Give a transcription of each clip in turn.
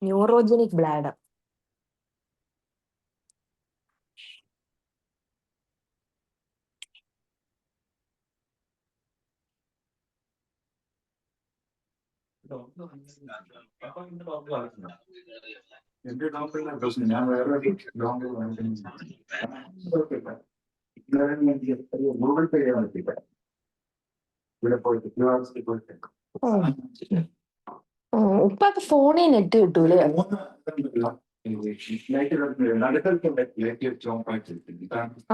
Neurogenic bladder. ഉപ്പാക്ക് ഫോണിൽ net കിട്ടൂലേ?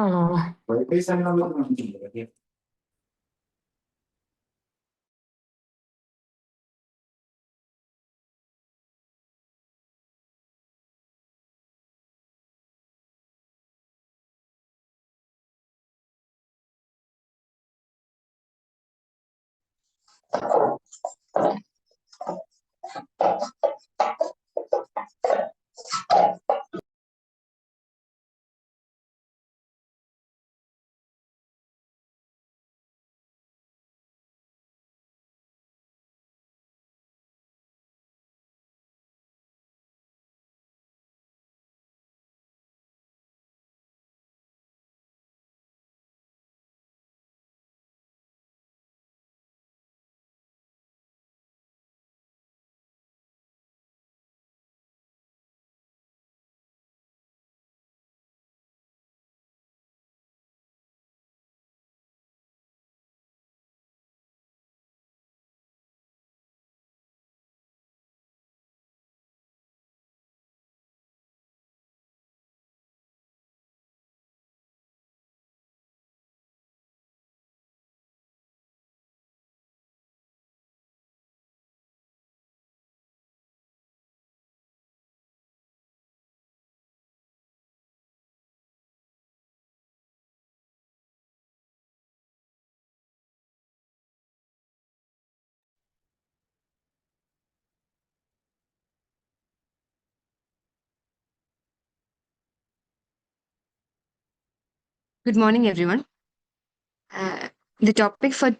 ആണോ? Good morning, everyone. The topic for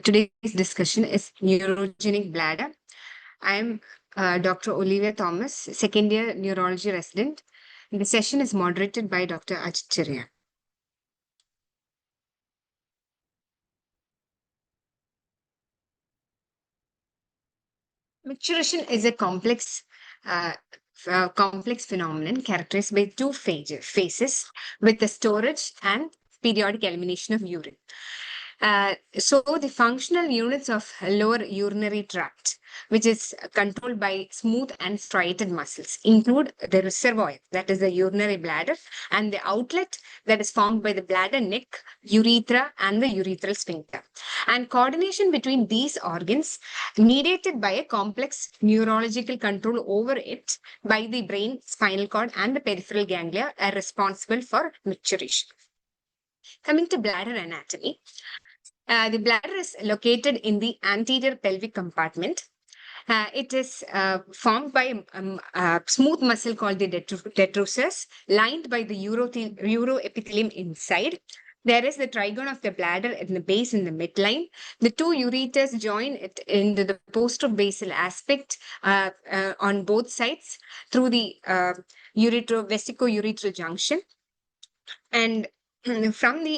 today's discussion is neurogenic bladder. I am Dr. Olivia Thomas, second year neurology resident. The session is moderated by Dr. Ajith. Micturition is a complex phenomenon characterized by two phases with the storage and periodic elimination of urine. So the functional units of lower urinary tract, which is controlled by smooth and striated muscles, include the reservoir, that is the urinary bladder, and the outlet that is formed by the bladder neck, urethra, and the urethral sphincter. And coordination between these organs, mediated by a complex neurological control over it by the brain, spinal cord, and the peripheral ganglia, are responsible for micturition. Coming to bladder anatomy, the bladder is located in the anterior pelvic compartment. It is formed by a smooth muscle called the detrusors, lined by the uroepithelium inside. There is the trigone of the bladder in the base in the midline. The two ureters join it into the posterobasal aspect on both sides through the vesico-urethral junction. And from the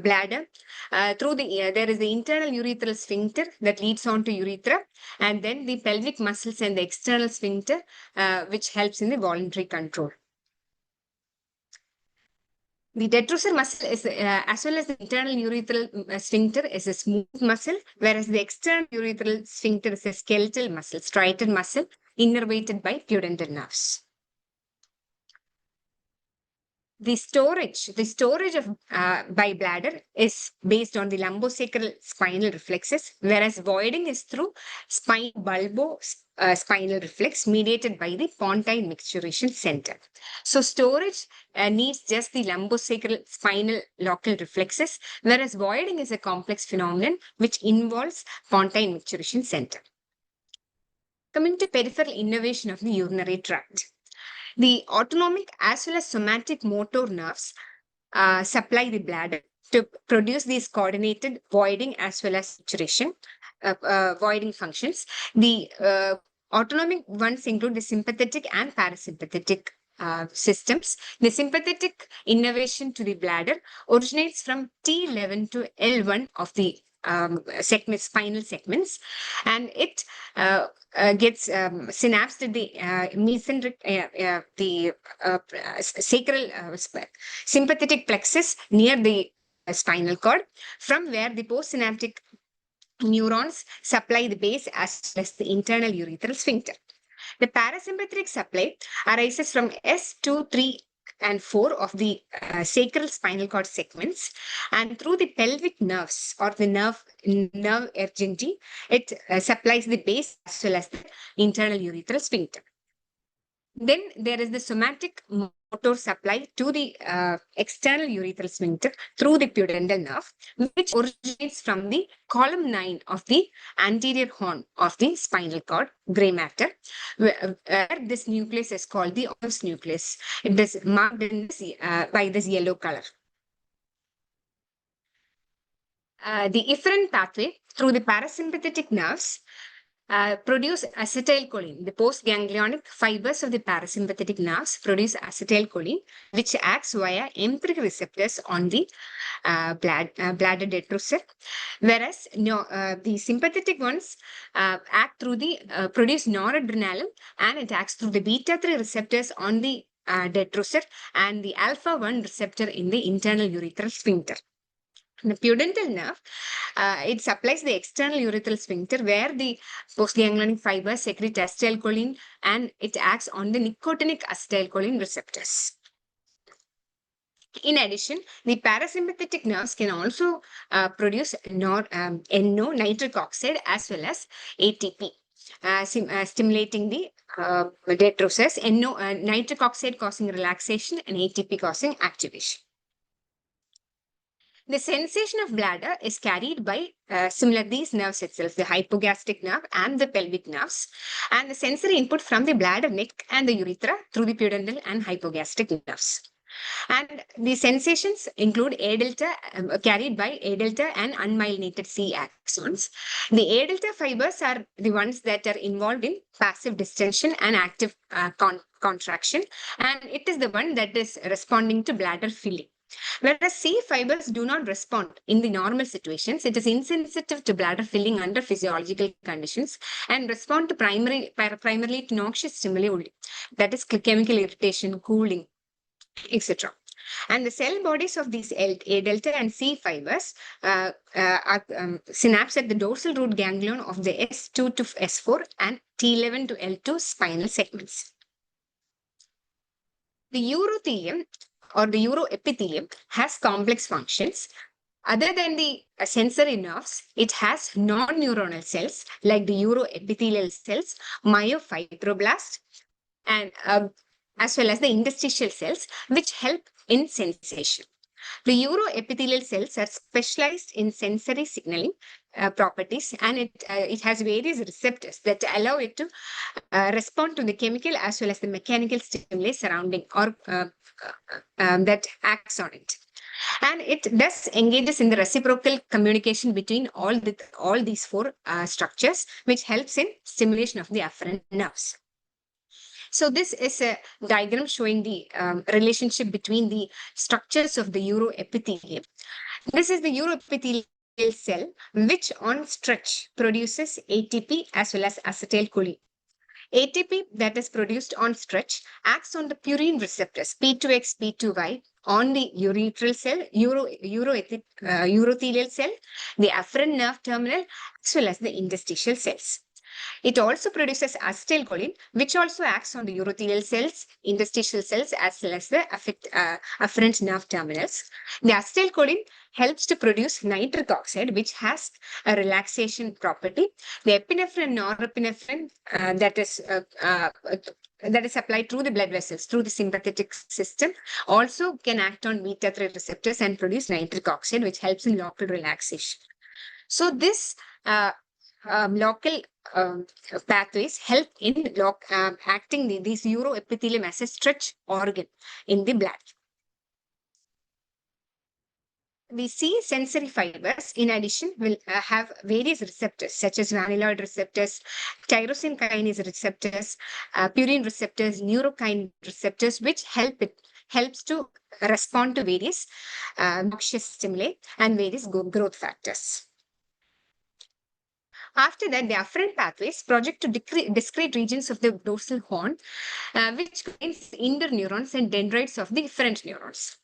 bladder, through the there is the internal urethral sphincter that leads on to urethra, and then the pelvic muscles and the external sphincter, which helps in the voluntary control. The detrusor muscle is, as well as the internal urethral sphincter, is a smooth muscle, whereas the external urethral sphincter is a skeletal muscle, striated muscle, innervated by pudendal nerves. The storage of by bladder is based on the lumbosacral spinal reflexes, whereas voiding is through spinal reflex mediated by the pontine micturition center. So storage needs just the lumbosacral spinal local reflexes, whereas voiding is a complex phenomenon which involves pontine micturition center. Coming to peripheral innervation of the urinary tract. The autonomic as well as somatic motor nerves supply the bladder to produce these coordinated voiding as well as micturition, voiding functions. The autonomic ones include the sympathetic and parasympathetic systems. The sympathetic innervation to the bladder originates from T11 to L1 of the spinal segments, and it gets synapsed at the mesenteric, the sacral sympathetic plexus near the spinal cord, from where the postsynaptic neurons supply the base as well as the internal urethral sphincter. The parasympathetic supply arises from S2, 3, and 4 of the sacral spinal cord segments, and through the pelvic nerves or the nerve urgency, it supplies the base as well as the internal urethral sphincter. Then there is the somatic motor supply to the external urethral sphincter through the pudendal nerve, which originates from the column 9 of the anterior horn of the spinal cord, gray matter, where this nucleus is called the os nucleus. It is marked in this, by this yellow color. The efferent pathway through the parasympathetic nerves produce acetylcholine. The postganglionic fibers of the parasympathetic nerves produce acetylcholine, which acts via M3 receptors on the bladder detrusor, whereas the sympathetic ones act through the produce noradrenaline, and it acts through the beta 3 receptors on the detrusor and the alpha 1 receptor in the internal urethral sphincter. The pudendal nerve, it supplies the external urethral sphincter, where the postganglionic fibers secrete acetylcholine, and it acts on the nicotinic acetylcholine receptors. In addition, the parasympathetic nerves can also produce NO, nitric oxide, as well as ATP, stimulating the detrusors, NO, nitric oxide causing relaxation and ATP causing activation. The sensation of bladder is carried by these nerves itself, the hypogastric nerve and the pelvic nerves, and the sensory input from the bladder neck and the urethra through the pudendal and hypogastric nerves. And the sensations include A delta, carried by A delta and unmyelinated C axons. The A delta fibers are the ones that are involved in passive distension and active contraction, and it is the one that is responding to bladder filling. Whereas C fibers do not respond in the normal situations. It is insensitive to bladder filling under physiological conditions and respond to primarily to noxious stimuli only. That is chemical irritation, cooling, etc. And the cell bodies of these A delta and C fibers are synapsed at the dorsal root ganglion of the S2 to S4 and T11 to L2 spinal segments. The urothelium or the uroepithelium has complex functions. Other than the sensory nerves, it has non-neuronal cells like the uroepithelial cells, myofibroblasts, and as well as the interstitial cells, which help in sensation. The uroepithelial cells are specialized in sensory signaling properties, and it has various receptors that allow it to respond to the chemical as well as the mechanical stimuli surrounding or that acts on it. And it thus engages in the reciprocal communication between all these four structures, which helps in stimulation of the afferent nerves. So this is a diagram showing the relationship between the structures of the uroepithelium. This is the uroepithelial cell, which on stretch produces ATP as well as acetylcholine. ATP that is produced on stretch acts on the purine receptors P2X, P2Y on the urethral cell, urothelial cell, the afferent nerve terminal, as well as the interstitial cells. It also produces acetylcholine, which also acts on the urothelial cells, interstitial cells, as well as the afferent nerve terminals. The acetylcholine helps to produce nitric oxide, which has a relaxation property. The epinephrine and norepinephrine that is supplied through the blood vessels, through the sympathetic system, also can act on beta 3 receptors and produce nitric oxide, which helps in local relaxation. So this local pathways help in acting these uroepithelium as a stretch organ in the bladder. We see sensory fibers, in addition, will have various receptors such as vanilloid receptors, tyrosine kinase receptors, purine receptors, neurokine receptors, which helps to respond to various noxious stimuli and various growth factors. After that, the afferent pathways project to discrete regions of the dorsal horn, which contains interneurons and dendrites of the efferent neurons.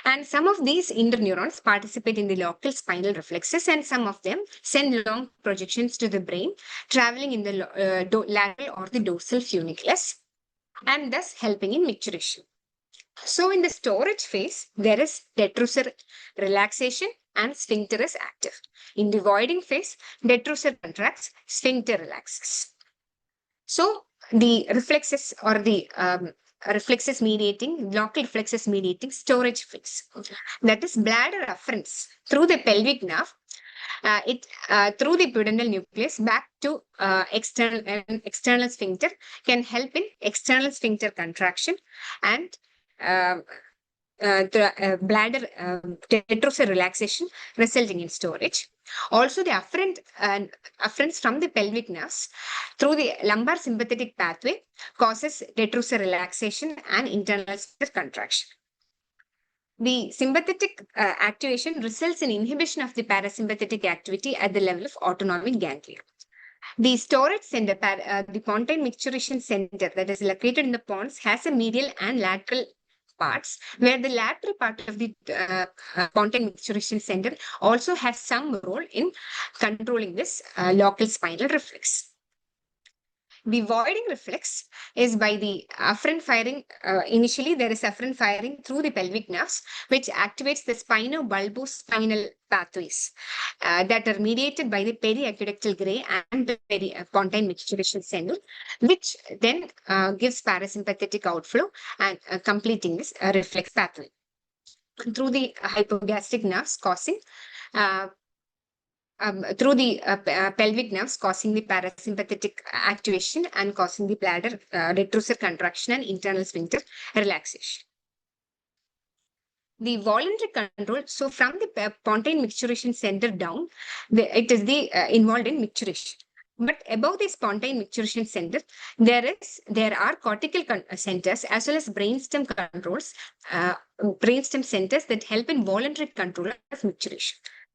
And some of these interneurons participate in the local spinal reflexes, and some of them send long projections to the brain, traveling in the lateral or the dorsal funiculus, and thus helping in micturition. So in the storage phase, there is detrusor relaxation and sphincter is active. In the voiding phase, detrusor contracts, sphincter relaxes. So the reflexes or the local reflexes mediating storage phase. That is bladder afference through the pelvic nerve, through the pudendal nucleus back to external sphincter can help in external sphincter contraction and the bladder detrusor relaxation resulting in storage. Also, the afference from the pelvic nerves through the lumbar sympathetic pathway causes detrusor relaxation and internal sphincter contraction. The sympathetic activation results in inhibition of the parasympathetic activity at the level of autonomic ganglia. The storage center, the pontine micturition center that is located in the pons, has a medial and lateral parts, where the lateral part of the pontine micturition center also has some role in controlling this local spinal reflex. The voiding reflex is by the afferent firing. Initially, there is afferent firing through the pelvic nerves, which activates the spinobulbospinal pathways that are mediated by the periaqueductal gray and the pontine micturition center, which then gives parasympathetic outflow and completing this reflex pathway through the hypogastric nerves, causing through the pelvic nerves, causing the parasympathetic activation and causing the bladder detrusor contraction and internal sphincter relaxation. The voluntary control, so from the pontine micturition center down, it is the involved in micturition. But above the pontine micturition center, there are cortical centers as well as brainstem controls, brainstem centers that help in voluntary control of micturition.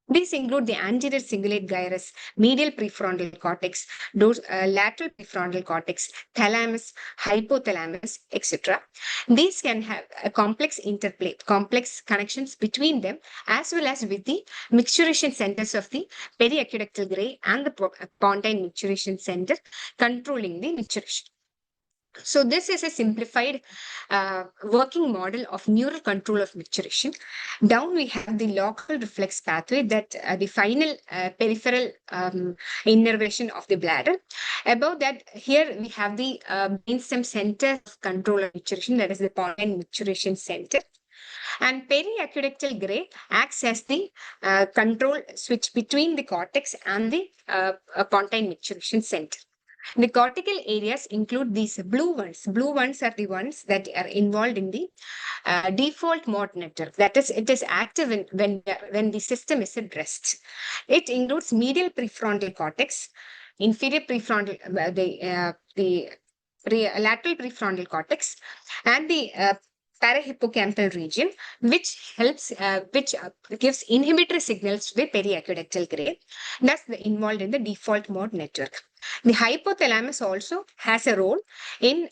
These include the anterior cingulate gyrus, medial prefrontal cortex, lateral prefrontal cortex, thalamus, hypothalamus, etc. These can have a complex interplay, complex connections between them, as well as with the micturition centers of the periaqueductal gray and the pontine micturition center, controlling the micturition. So this is a simplified working model of neural control of micturition. Down we have the local reflex pathway, that the final peripheral innervation of the bladder. Above that, here we have the brainstem center of control of micturition, that is the pontine micturition center. And periaqueductal gray acts as the control switch between the cortex and the pontine micturition center. The cortical areas include these blue ones. Blue ones are the ones that are involved in the default mode network. That is, it is active when the system is at rest. It includes medial prefrontal cortex, inferior prefrontal, the lateral prefrontal cortex, and the parahippocampal region, which helps, which gives inhibitory signals to the periaqueductal gray, thus involved in the default mode network. The hypothalamus also has a role in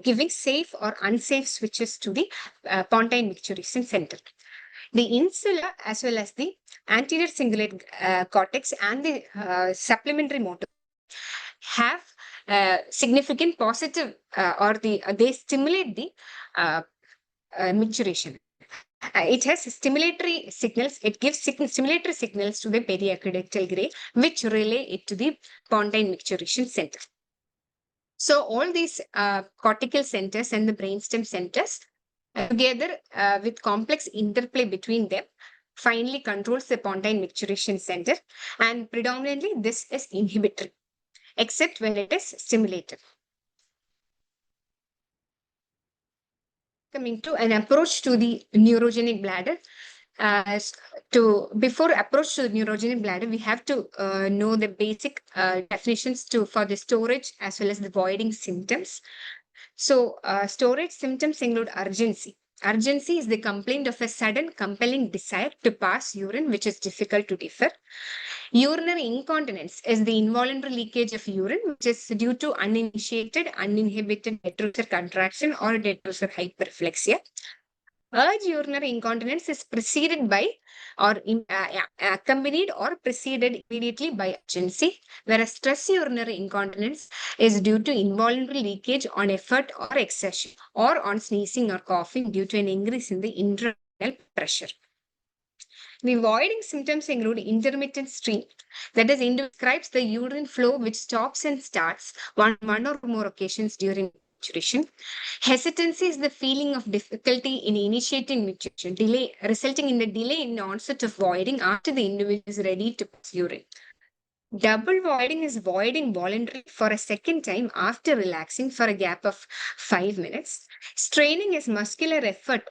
giving safe or unsafe switches to the pontine micturition center. The insula, as well as the anterior cingulate cortex and the supplementary motor, have significant positive they stimulate the micturition. It has stimulatory signals. It gives stimulatory signals to the periaqueductal gray, which relay it to the pontine micturition center. So all these cortical centers and the brainstem centers together with complex interplay between them finally controls the pontine micturition center, and predominantly this is inhibitory, except when it is stimulated. Coming to an approach to the neurogenic bladder. before approach to the neurogenic bladder, we have to know the basic definitions for the storage as well as the voiding symptoms. So, storage symptoms include urgency. Urgency is the complaint of a sudden, compelling desire to pass urine, which is difficult to defer. Urinary incontinence is the involuntary leakage of urine, which is due to uninitiated, uninhibited detrusor contraction or detrusor hyperreflexia. Urge urinary incontinence is preceded by accompanied or preceded immediately by urgency, whereas stress urinary incontinence is due to involuntary leakage on effort or exertion or on sneezing or coughing due to an increase in the intrarenal pressure. The voiding symptoms include intermittent stream, that is, describes the urine flow which stops and starts on one or more occasions during maturation. Hesitancy is the feeling of difficulty in initiating maturation, delay resulting in the delay in onset of voiding after the individual is ready to pass urine. Double voiding is voiding voluntarily for a second time after relaxing for a gap of 5 minutes. Straining is muscular effort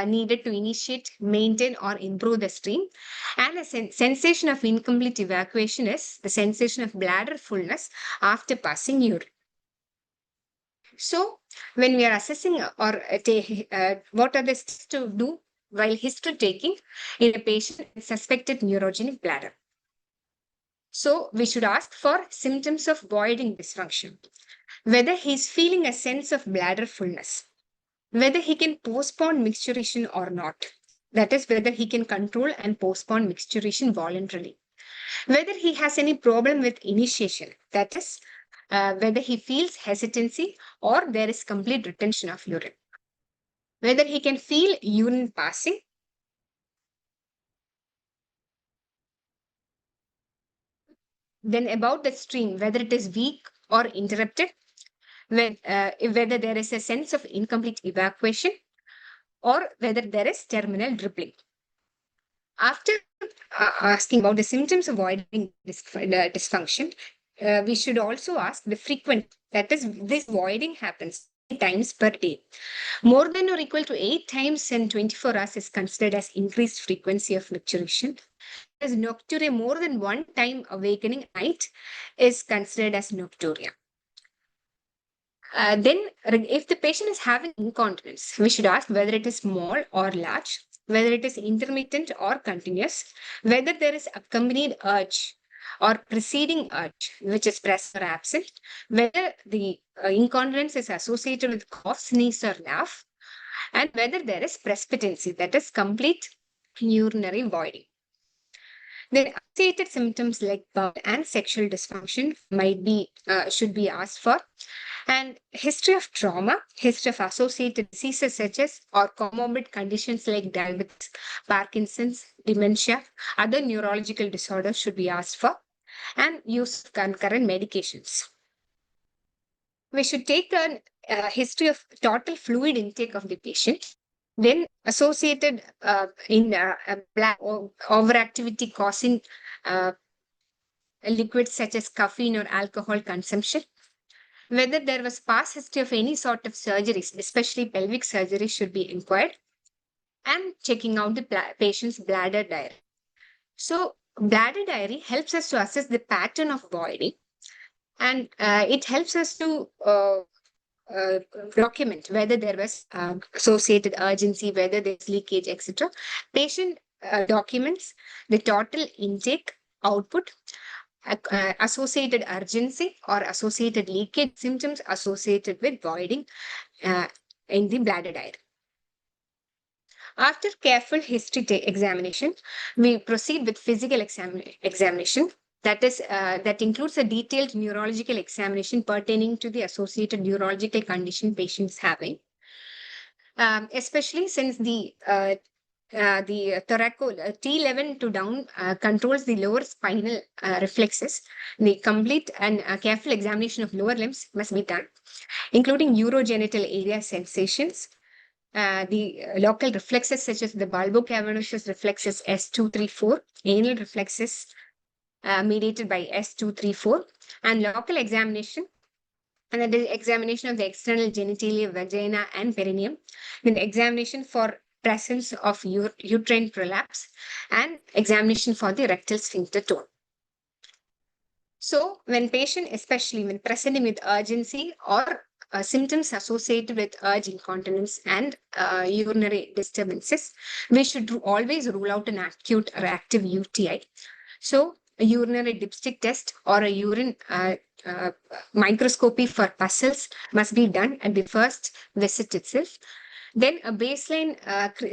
needed to initiate, maintain, or improve the stream. And a sensation of incomplete evacuation is the sensation of bladder fullness after passing urine. So, when we are assessing or what are the steps to do while history taking in a patient with suspected neurogenic bladder? So, we should ask for symptoms of voiding dysfunction, whether he is feeling a sense of bladder fullness, whether he can postpone micturition or not. That is, whether he can control and postpone micturition voluntarily. Whether he has any problem with initiation, that is, whether he feels hesitancy or there is complete retention of urine. Whether he can feel urine passing. Then about the stream, whether it is weak or interrupted. Whether there is a sense of incomplete evacuation or whether there is terminal dribbling. After asking about the symptoms of voiding dysfunction, we should also ask the frequent, that is, this voiding happens times per day. More than or equal to 8 times in 24 hours is considered as increased frequency of micturition. As nocturia more than one time awakening night is considered as nocturia. Then, if the patient is having incontinence, we should ask whether it is small or large, whether it is intermittent or continuous, whether there is accompanied urge or preceding urge, which is present or absent, whether the incontinence is associated with cough, sneeze, or laugh, and whether there is precipitancy, that is complete urinary voiding. Then associated symptoms like bowel and sexual dysfunction should be asked for. And history of trauma, history of associated diseases such as or comorbid conditions like diabetes, Parkinson's, dementia, other neurological disorders should be asked for, and use of concurrent medications. We should take a history of total fluid intake of the patient, then associated overactivity causing liquids such as caffeine or alcohol consumption, whether there was past history of any sort of surgeries, especially pelvic surgery, should be inquired, and checking out the patient's bladder diary. So, bladder diary helps us to assess the pattern of voiding, and it helps us to document whether there was associated urgency, whether there's leakage, etc. Patient documents the total intake, output, associated urgency or associated leakage symptoms associated with voiding in the bladder diary. After careful history examination, we proceed with physical examination. That includes a detailed neurological examination pertaining to the associated neurological condition patients having, especially since the T11 to down controls the lower spinal reflexes. The complete and careful examination of lower limbs must be done, including urogenital area sensations, the local reflexes such as the bulbocavernosus reflexes S234, anal reflexes mediated by S234, and local examination, and that is examination of the external genitalia, vagina, and perineum. Then examination for presence of uterine prolapse, and examination for the rectal sphincter tone. So when patient, especially when presenting with urgency or symptoms associated with urge incontinence and urinary disturbances, we should always rule out an acute reactive UTI. So a urinary dipstick test or a urine microscopy for puzzles must be done at the first visit itself. Then a baseline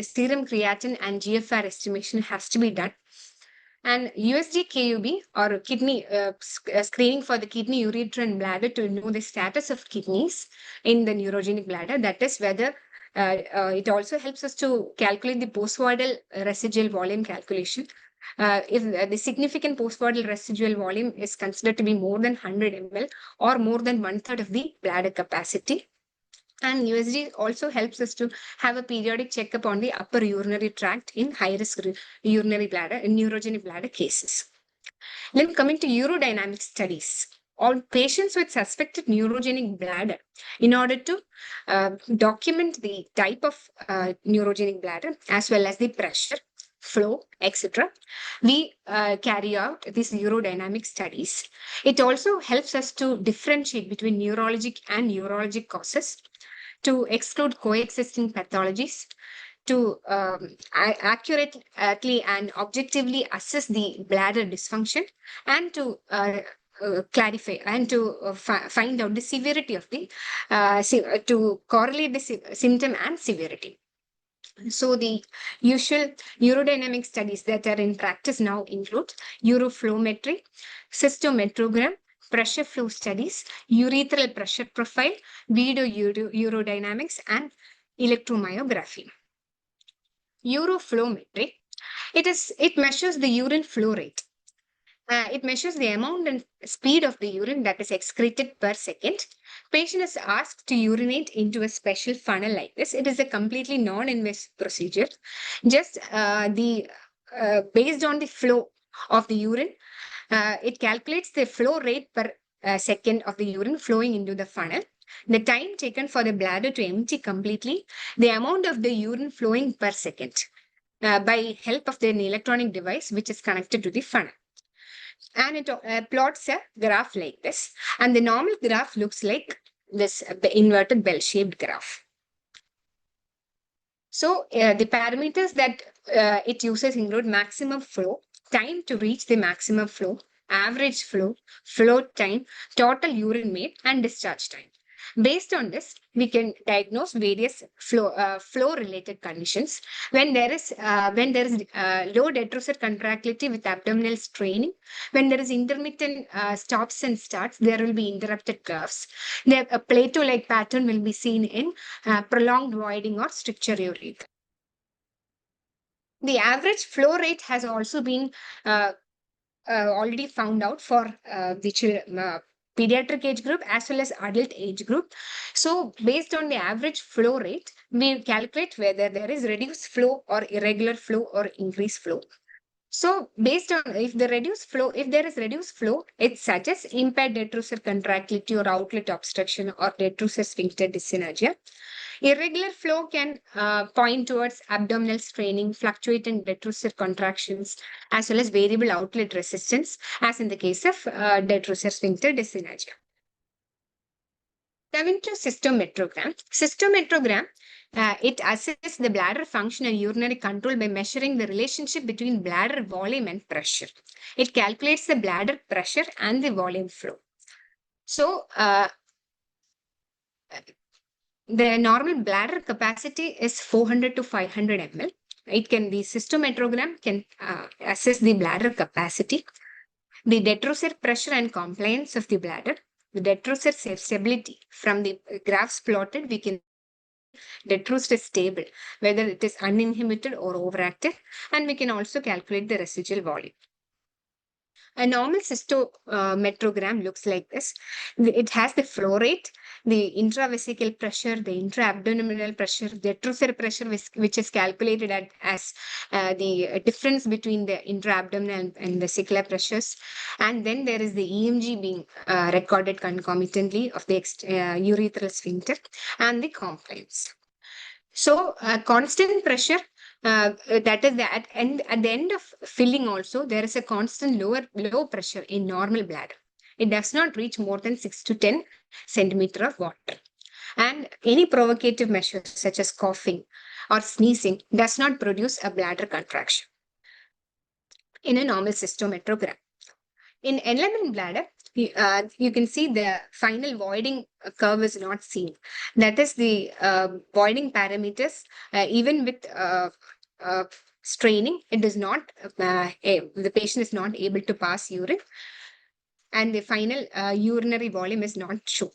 serum creatinine and GFR estimation has to be done. And USG KUB or kidney screening for the kidney, ureter, and bladder to know the status of kidneys in the neurogenic bladder. That is whether it also helps us to calculate the postvoidal residual volume calculation. If the significant postvoidal residual volume is considered to be more than 100 ml or more than 1/3 of the bladder capacity. And USG also helps us to have a periodic checkup on the upper urinary tract in high-risk urinary bladder in neurogenic bladder cases. Then coming to urodynamic studies. All patients with suspected neurogenic bladder, in order to document the type of neurogenic bladder as well as the pressure, flow, etc., we carry out these urodynamic studies. It also helps us to differentiate between neurologic and urologic causes, to exclude coexisting pathologies, to accurately and objectively assess the bladder dysfunction, and to clarify and to find out the severity of the, to correlate the symptom and severity. So the usual urodynamic studies that are in practice now include uroflowmetry, cystometrogram, pressure flow studies, urethral pressure profile, video urodynamics, and electromyography. Uroflowmetry, it measures the urine flow rate. It measures the amount and speed of the urine that is excreted per second. Patient is asked to urinate into a special funnel like this. It is a completely non-invasive procedure. Just based on the flow of the urine, it calculates the flow rate per second of the urine flowing into the funnel, the time taken for the bladder to empty completely, the amount of the urine flowing per second by help of an electronic device which is connected to the funnel. And it plots a graph like this. And the normal graph looks like this inverted bell-shaped graph. So the parameters that it uses include maximum flow, time to reach the maximum flow, average flow, flow time, total urine made, and discharge time. Based on this, we can diagnose various flow-related conditions. When there is low detrusor contractility with abdominal straining, when there is intermittent stops and starts, there will be interrupted curves. A plateau-like pattern will be seen in prolonged voiding or stricture urethra. The average flow rate has also been already found out for the pediatric age group as well as adult age group. So based on the average flow rate, we calculate whether there is reduced flow or irregular flow or increased flow. So based on if there is reduced flow, it suggests impaired detrusor contractility or outlet obstruction or detrusor sphincter dyssynergia. Irregular flow can point towards abdominal straining, fluctuating detrusor contractions, as well as variable outlet resistance, as in the case of detrusor sphincter dyssynergia. Coming to cystometrogram. Cystometrogram, it assesses the bladder function and urinary control by measuring the relationship between bladder volume and pressure. It calculates the bladder pressure and the volume flow. So, the normal bladder capacity is 400 to 500 ml. The cystometrogram can assess the bladder capacity, the detrusor pressure and compliance of the bladder, the detrusor stability. From the graphs plotted, we can detrusor is stable, whether it is uninhibited or overactive, and we can also calculate the residual volume. A normal cystometrogram looks like this. It has the flow rate, the intravesical pressure, the intra-abdominal pressure, the detrusor pressure, which is calculated as the difference between the intra-abdominal and vesicular pressures. And then there is the EMG being recorded concomitantly of the urethral sphincter and the compliance. So constant pressure, that is that, and at the end of filling also, there is a constant low pressure in normal bladder. It does not reach more than 6 to 10 centimeter of water. And any provocative measures such as coughing or sneezing does not produce a bladder contraction in a normal cystometrogram. In enlargement bladder, you can see the final voiding curve is not seen. That is the voiding parameters, even with straining, it is not, the patient is not able to pass urine, and the final urinary volume is not shown.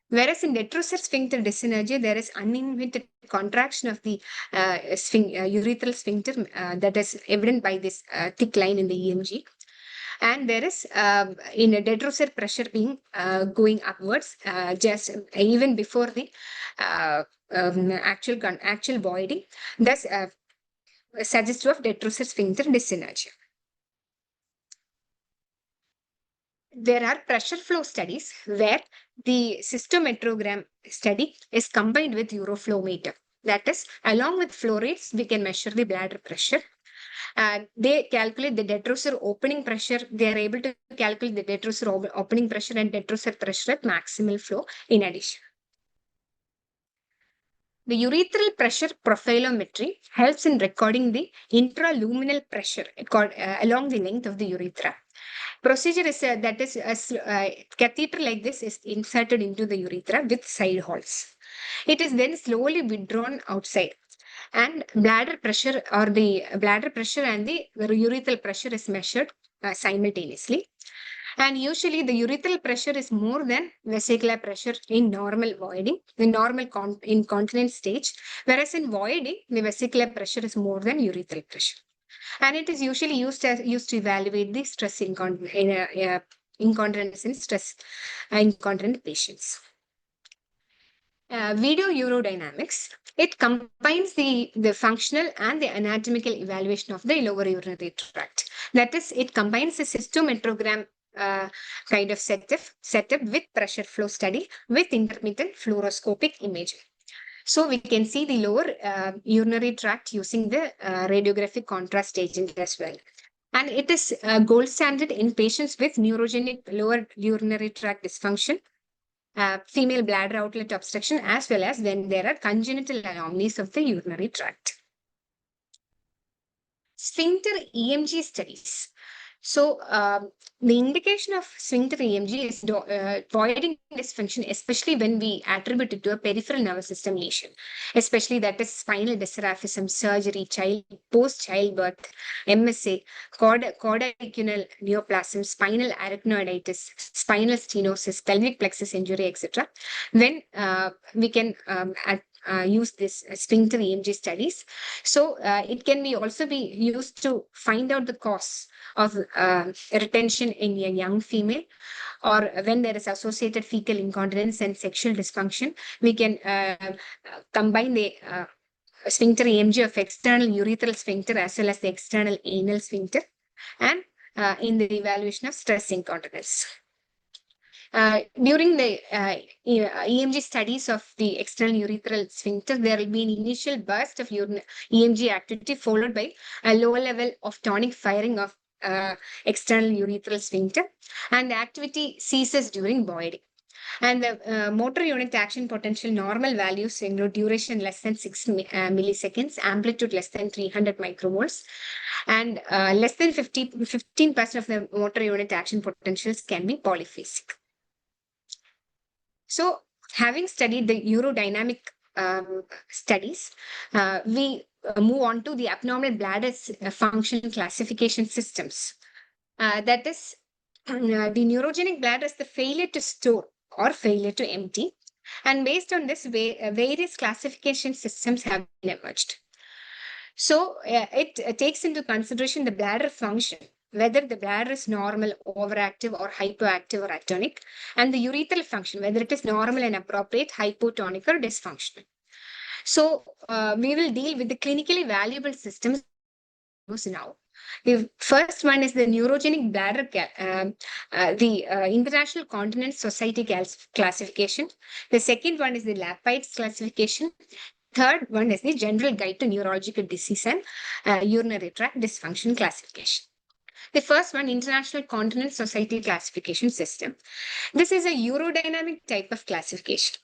Whereas in detrusor sphincter dysynergia, there is uninhibited contraction of the urethral sphincter that is evident by this thick line in the EMG. And there is in a detrusor pressure being going upwards just even before the actual voiding. Thus, suggestive of detrusor sphincter dysynergia. There are pressure flow studies where the cystometrogram study is combined with uroflowmeter. That is, along with flow rates, we can measure the bladder pressure. They calculate the detrusor opening pressure. They are able to calculate the detrusor opening pressure and detrusor pressure at maximal flow in addition. The urethral pressure profilometry helps in recording the intraluminal pressure along the length of the urethra. Procedure is that is a catheter like this is inserted into the urethra with side holes. It is then slowly withdrawn outside, and bladder pressure and the urethral pressure is measured simultaneously. And usually the urethral pressure is more than vesicular pressure in normal voiding, the normal incontinent stage, whereas in voiding, the vesicular pressure is more than urethral pressure. And it is usually used to evaluate the stress incontinence in stress incontinent patients. Video urodynamics, it combines the functional and the anatomical evaluation of the lower urinary tract. That is, it combines the cystometrogram kind of setup with pressure flow study with intermittent fluoroscopic imaging. So we can see the lower urinary tract using the radiographic contrast agent as well. And it is gold standard in patients with neurogenic lower urinary tract dysfunction, female bladder outlet obstruction, as well as when there are congenital anomalies of the urinary tract. Sphincter EMG studies. So the indication of sphincter EMG is voiding dysfunction, especially when we attribute it to a peripheral nervous system lesion, especially that is spinal dysraphism, surgery, post-childbirth, MSA, caudicunal neoplasm, spinal arachnoiditis, spinal stenosis, pelvic plexus injury, etc. Then we can use this sphincter EMG studies. So it can also be used to find out the cause of retention in a young female, or when there is associated fecal incontinence and sexual dysfunction. We can combine the sphincter EMG of external urethral sphincter as well as the external anal sphincter, and in the evaluation of stress incontinence. During the EMG studies of the external urethral sphincter, there will be an initial burst of EMG activity followed by a lower level of tonic firing of external urethral sphincter, and the activity ceases during voiding. And the motor unit action potential normal values include duration less than 6 milliseconds, amplitude less than 300 microvolts, and less than 15% of the motor unit action potentials can be polyphasic. So, having studied the urodynamic studies, we move on to the abnormal bladder function classification systems. That is, the neurogenic bladder is the failure to store or failure to empty. And based on this, various classification systems have been emerged. So, it takes into consideration the bladder function, whether the bladder is normal, overactive, or hypoactive or atonic, and the urethral function, whether it is normal and appropriate, hypotonic, or dysfunctional. So, we will deal with the clinically valuable systems now. The first one is the neurogenic bladder, the International Continence Society classification. The second one is the Lapides classification. Third one is the General Guide to Neurological Disease and Urinary Tract Dysfunction Classification. The first one, International Continence Society Classification System. This is a urodynamic type of classification.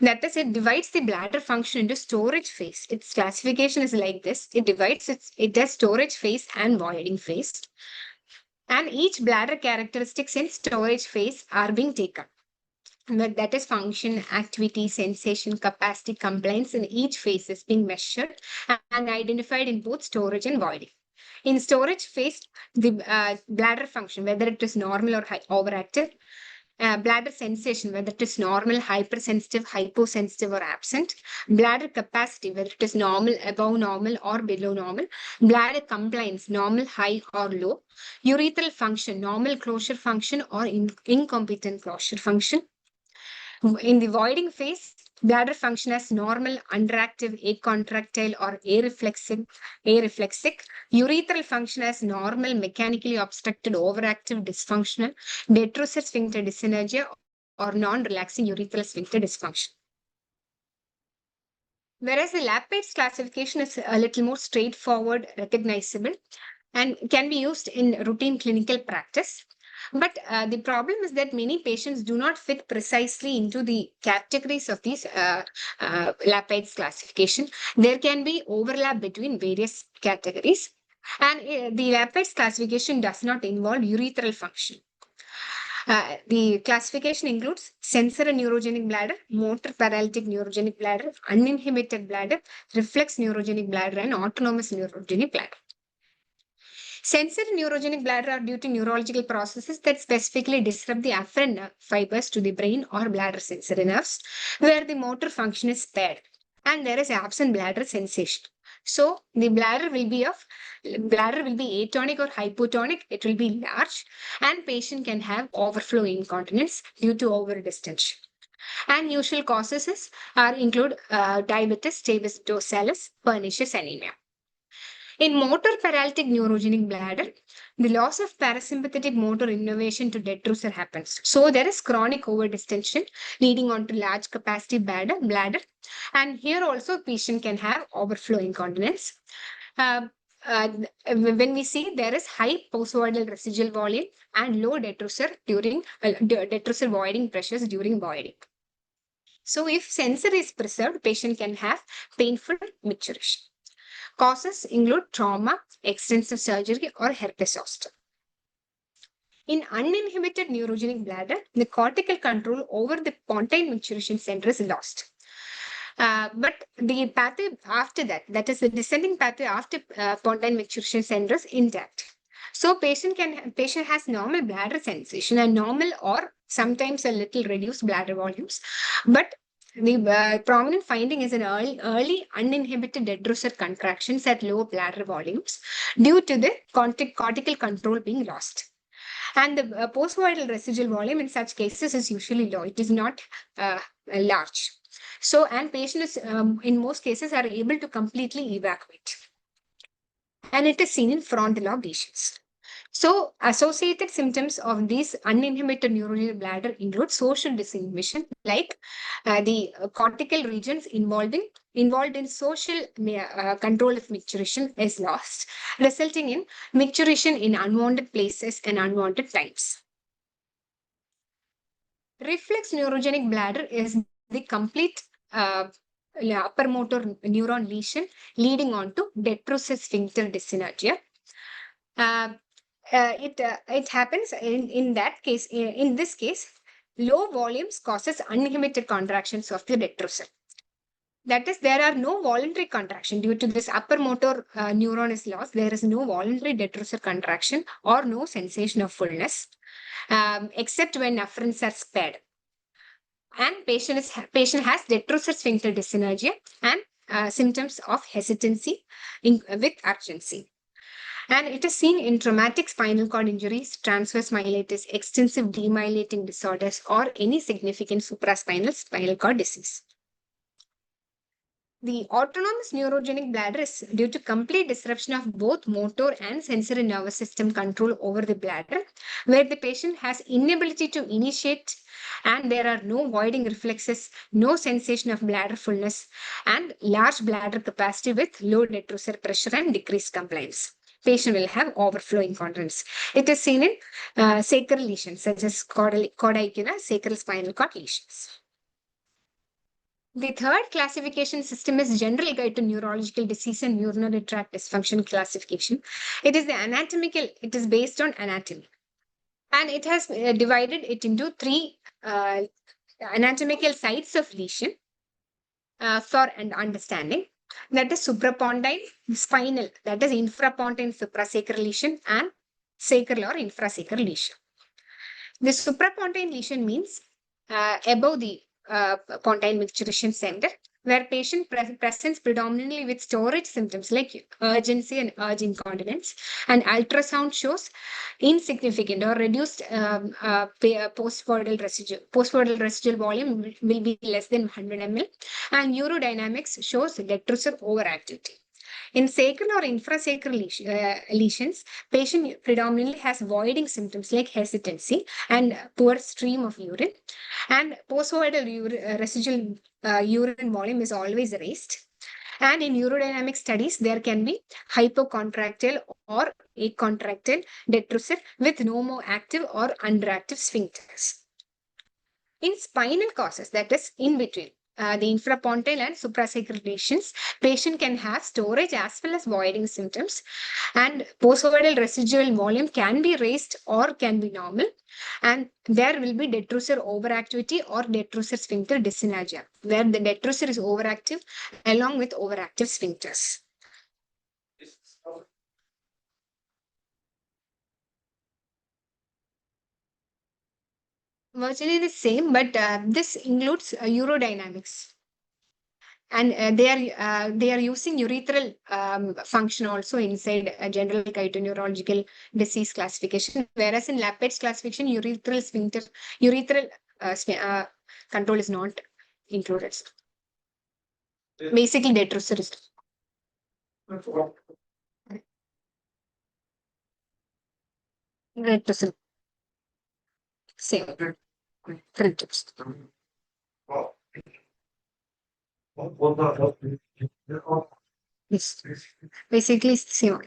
That is, it divides the bladder function into storage phase. Its classification is like this. It divides it as storage phase and voiding phase. And each bladder characteristics in storage phase are being taken. But that is function, activity, sensation, capacity, compliance in each phase is being measured and identified in both storage and voiding. In storage phase, the bladder function, whether it is normal or overactive, bladder sensation, whether it is normal, hypersensitive, hyposensitive, or absent, bladder capacity, whether it is normal, above normal, or below normal, bladder compliance, normal, high, or low, urethral function, normal closure function, or incompetent closure function. In the voiding phase, bladder function as normal, underactive, acontractile, or areflexic. Urethral function as normal, mechanically obstructed, overactive, dysfunctional, detrusor sphincter dyssynergia, or non-relaxing urethral sphincter dysfunction. Whereas the Lappé's classification is a little more straightforward, recognizable, and can be used in routine clinical practice. But the problem is that many patients do not fit precisely into the categories of these Lappé's classification. There can be overlap between various categories. And the Lappé's classification does not involve urethral function. The classification includes sensory neurogenic bladder, motor paralytic neurogenic bladder, uninhibited bladder, reflex neurogenic bladder, and autonomous neurogenic bladder. Sensory neurogenic bladder are due to neurological processes that specifically disrupt the afferent nerve fibers to the brain or bladder sensory nerves, where the motor function is spared and there is absent bladder sensation. So the bladder will be atonic or hypotonic. It will be large, and patient can have overflow incontinence due to overdistension. And usual causes include diabetes, stapes dorsalis, pernicious anemia. In motor paralytic neurogenic bladder, the loss of parasympathetic motor innervation to detrusor happens. So there is chronic overdistension leading on to large capacity bladder. And here also patient can have overflow incontinence. When we see there is high postvoidal residual volume and low detrusor during detrusor voiding pressures during voiding. So if sensor is preserved, patient can have painful micturition. Causes include trauma, extensive surgery, or herpes zoster. In uninhibited neurogenic bladder, the cortical control over the pontine micturition center is lost. But the pathway after that is the descending pathway after pontine micturition center is intact. So patient has normal bladder sensation and normal or sometimes a little reduced bladder volumes, but the prominent finding is an early uninhibited detrusor contractions at low bladder volumes due to the cortical control being lost. And the postvoidal residual volume in such cases is usually low. It is not large. So, and patients in most cases are able to completely evacuate. And it is seen in frontal lobe lesions. So, associated symptoms of these uninhibited neurogenic bladder include social disinhibition, like the cortical regions involved in social control of micturition is lost, resulting in micturition in unwanted places and unwanted times. Reflex neurogenic bladder is the complete upper motor neuron lesion leading on to detrusor sphincter dyssynergia. It happens in this case, low volumes causes uninhibited contractions of the detrusor. That is, there are no voluntary contraction due to this upper motor neuron is lost. There is no voluntary detrusor contraction or no sensation of fullness, except when afferents are spared. And patient has detrusor sphincter dyssynergia and symptoms of hesitancy with urgency. And it is seen in traumatic spinal cord injuries, transverse myelitis, extensive demyelinating disorders, or any significant spinal cord disease. The autonomous neurogenic bladder is due to complete disruption of both motor and sensory nervous system control over the bladder, where the patient has inability to initiate and there are no voiding reflexes, no sensation of bladder fullness, and large bladder capacity with low detrusor pressure and decreased compliance. Patient will have overflow incontinence. It is seen in sacral lesions such as caudicula, sacral spinal cord lesions. The third classification system is General Guide to Neurological Disease and Urinary Tract Dysfunction classification. It is based on anatomy. And it has divided it into three anatomical sites of lesion for understanding. That is suprapontine, spinal, that is infrapontine suprasacral lesion, and sacral or infrasacral lesion. The suprapontine lesion means above the pontine micturition center, where patient presents predominantly with storage symptoms like urgency and urge incontinence, and ultrasound shows insignificant or reduced post-voidal residual volume will be less than 100 ml, and urodynamics shows detrusor overactivity. In sacral or infrasacral lesions, patient predominantly has voiding symptoms like hesitancy and poor stream of urine, and post-voidal residual urine volume is always raised. And in urodynamic studies, there can be hypocontractile or acontractile detrusor with no more active or underactive sphincters. In spinal causes, that is in between the infrapontine and suprasacral lesions, patient can have storage as well as voiding symptoms, and post-voidal residual volume can be raised or can be normal, and there will be detrusor overactivity or detrusor sphincter dyssynergia, where the detrusor is overactive along with overactive sphincters. Virtually the same, but this includes urodynamics. And they are using urethral function also inside a general neurological disease classification, whereas in Lapid's classification, urethral control is not included. Basically, detrusor is detrusor. Same. Principles. Yes. Basically, it's the same.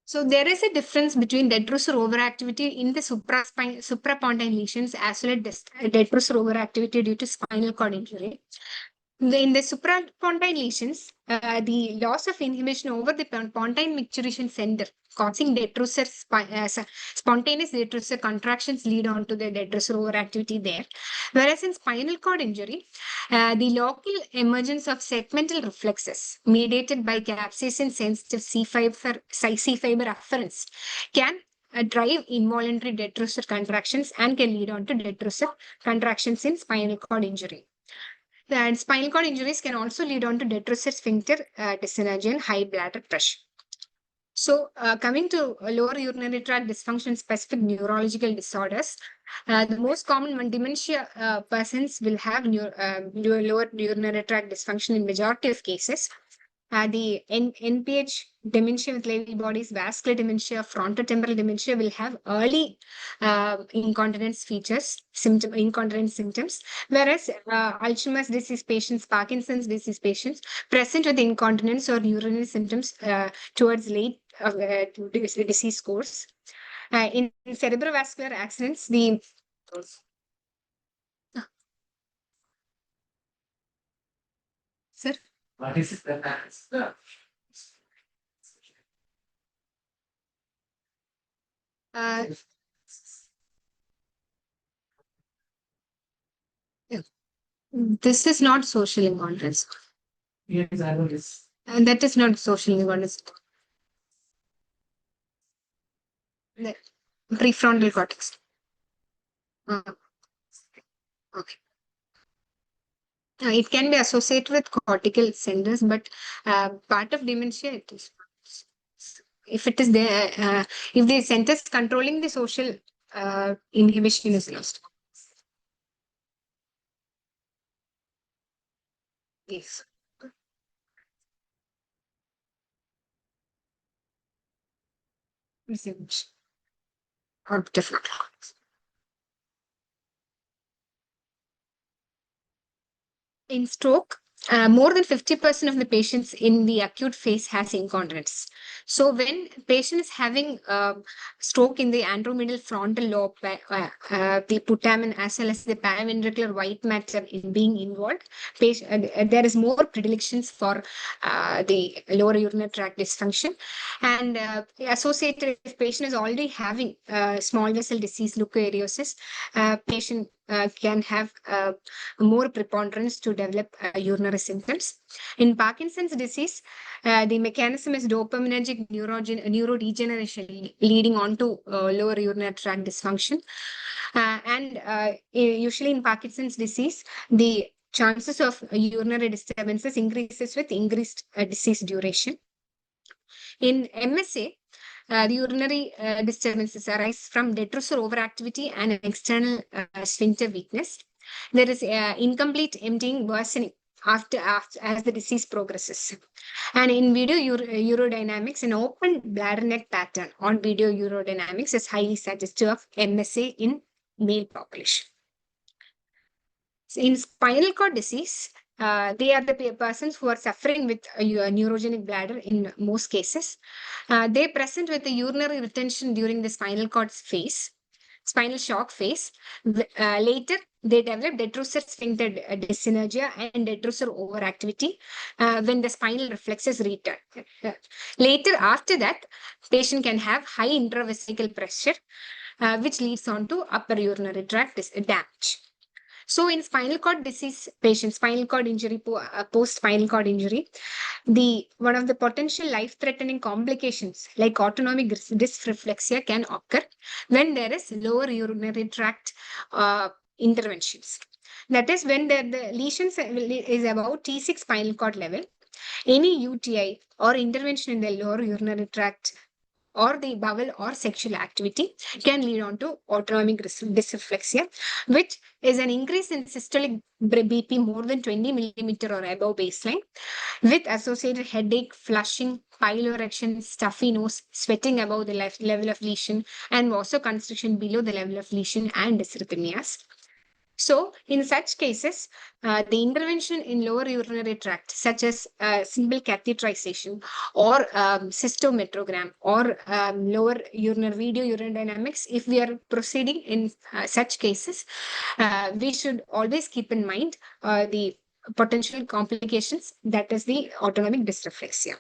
So there is a difference between detrusor overactivity in the suprapontine lesions as well as detrusor overactivity due to spinal cord injury. In the suprapontine lesions, the loss of inhibition over the pontine micturition center causing spontaneous detrusor contractions lead on to the detrusor overactivity there. Whereas in spinal cord injury, the local emergence of segmental reflexes mediated by capsaicin-sensitive C5 fiber afferents can drive involuntary detrusor contractions and can lead on to detrusor contractions in spinal cord injury. And spinal cord injuries can also lead on to detrusor sphincter dyssynergia and high bladder pressure. So coming to lower urinary tract dysfunction specific neurological disorders, the most common one, dementia persons will have lower urinary tract dysfunction in majority of cases. The NPH dementia with Lewy bodies, vascular dementia, frontotemporal dementia will have early incontinence incontinence symptoms, whereas Alzheimer's disease patients, Parkinson's disease patients present with incontinence or urinary symptoms towards late disease course. In cerebrovascular accidents, the sir. What is the this is not social incontinence. Yes, I know this. And that is not social incontinence. The prefrontal cortex. Okay. It can be associated with cortical centers, but part of dementia it is. If it is there, if the centers controlling the social inhibition is lost. Yes. different. In stroke, more than 50% of the patients in the acute phase has incontinence. So when patient is having stroke in the anteromedial frontal lobe, the putamen as well as the paraventricular white matter in being involved, there is more predilections for the lower urinary tract dysfunction. And associated, if patient is already having small vessel disease, leukoariosis, patient can have more preponderance to develop urinary symptoms. In Parkinson's disease, the mechanism is dopaminergic neurodegeneration leading on to lower urinary tract dysfunction. Usually in Parkinson's disease, the chances of urinary disturbances increases with increased disease duration. In MSA, the urinary disturbances arise from detrusor overactivity and external sphincter weakness. There is incomplete emptying worsening after as the disease progresses. And in video urodynamics, an open bladder neck pattern on video urodynamics is highly suggestive of MSA in male population. So in spinal cord disease, they are the persons who are suffering with a neurogenic bladder in most cases. They present with the urinary retention during the spinal cord phase, spinal shock phase. Later, they develop detrusor sphincter dyssynergia and detrusor overactivity when the spinal reflexes return. Later, after that, patient can have high intravesical pressure, which leads on to upper urinary tract damage. So in spinal cord disease patients, spinal cord injury, post-spinal cord injury, one of the potential life-threatening complications like autonomic dysreflexia can occur when there is lower urinary tract interventions. That is when the lesions is about T6 spinal cord level. Any UTI or intervention in the lower urinary tract or the bowel or sexual activity can lead on to autonomic dysreflexia, which is an increase in systolic BP more than 20 millimeter or above baseline, with associated headache, flushing, piloerection, stuffy nose, sweating above the level of lesion, and vasoconstriction below the level of lesion, and dysrhythmias. So, in such cases, the intervention in lower urinary tract, such as simple catheterization or cystometrogram or lower urinary video urodynamics, if we are proceeding in such cases, we should always keep in mind the potential complications, that is the autonomic dysreflexia.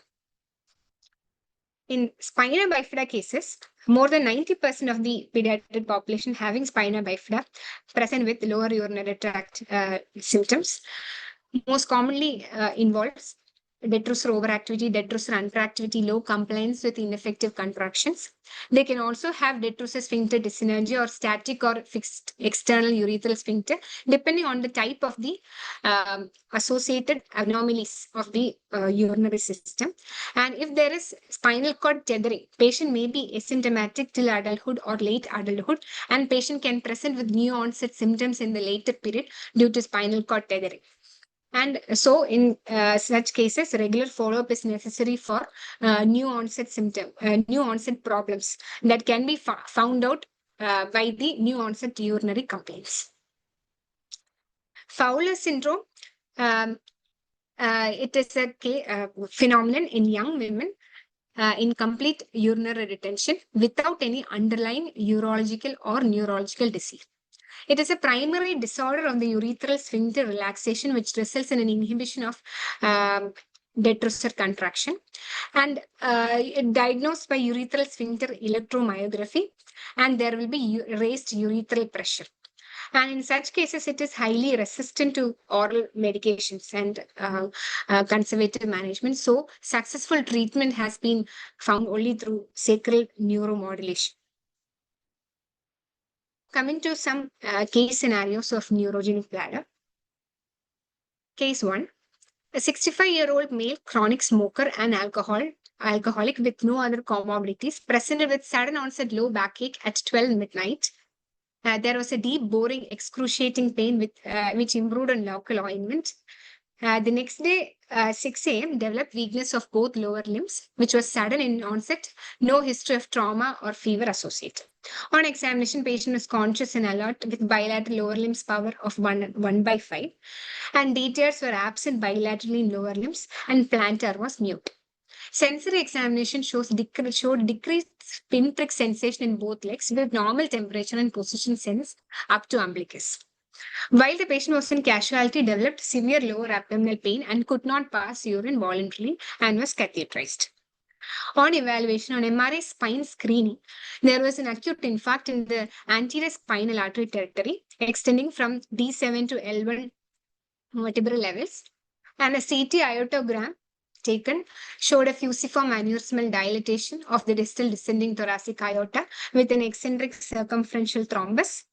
In spina bifida cases, more than 90% of the pediatric population having spina bifida present with lower urinary tract symptoms. Most commonly involves detrusor overactivity, detrusor underactivity, low compliance with ineffective contractions. They can also have detrusor sphincter dyssynergia or static or fixed external urethral sphincter, depending on the type of the associated anomalies of the urinary system. And if there is spinal cord tethering, patient may be asymptomatic till adulthood or late adulthood, and patient can present with new onset symptoms in the later period due to spinal cord tethering. And so in such cases, regular follow-up is necessary for new onset problems that can be found out by the new onset urinary complaints. Fowler syndrome, it is a phenomenon in young women incomplete urinary retention without any underlying urological or neurological disease. It is a primary disorder of the urethral sphincter relaxation, which results in an inhibition of detrusor contraction, and diagnosed by urethral sphincter electromyography, and there will be raised urethral pressure. And in such cases, it is highly resistant to oral medications and conservative management. So successful treatment has been found only through sacral neuromodulation. Coming to some case scenarios of neurogenic bladder. Case 1, a 65-year-old male chronic smoker and alcoholic with no other comorbidities presented with sudden onset low backache at 12 midnight. There was a deep boring excruciating pain with which improved on local ointment. The next day, 6 a.m., developed weakness of both lower limbs, which was sudden in onset, no history of trauma or fever associated. On examination, patient was conscious and alert with bilateral lower limbs power of 1 by 5, and details were absent bilaterally in lower limbs, and plantar was mute. Sensory examination showed decreased pinprick sensation in both legs with normal temperature and position sense up to umbilicus. While the patient was in casualty, developed severe lower abdominal pain and could not pass urine voluntarily and was catheterized. On evaluation on MRI spine screening, there was an acute infarct in the anterior spinal artery territory extending from D7 to L1 vertebral levels, and a CT iotogram taken showed a fusiform aneurysmal dilatation of the distal descending thoracic aorta with an eccentric circumferential thrombus.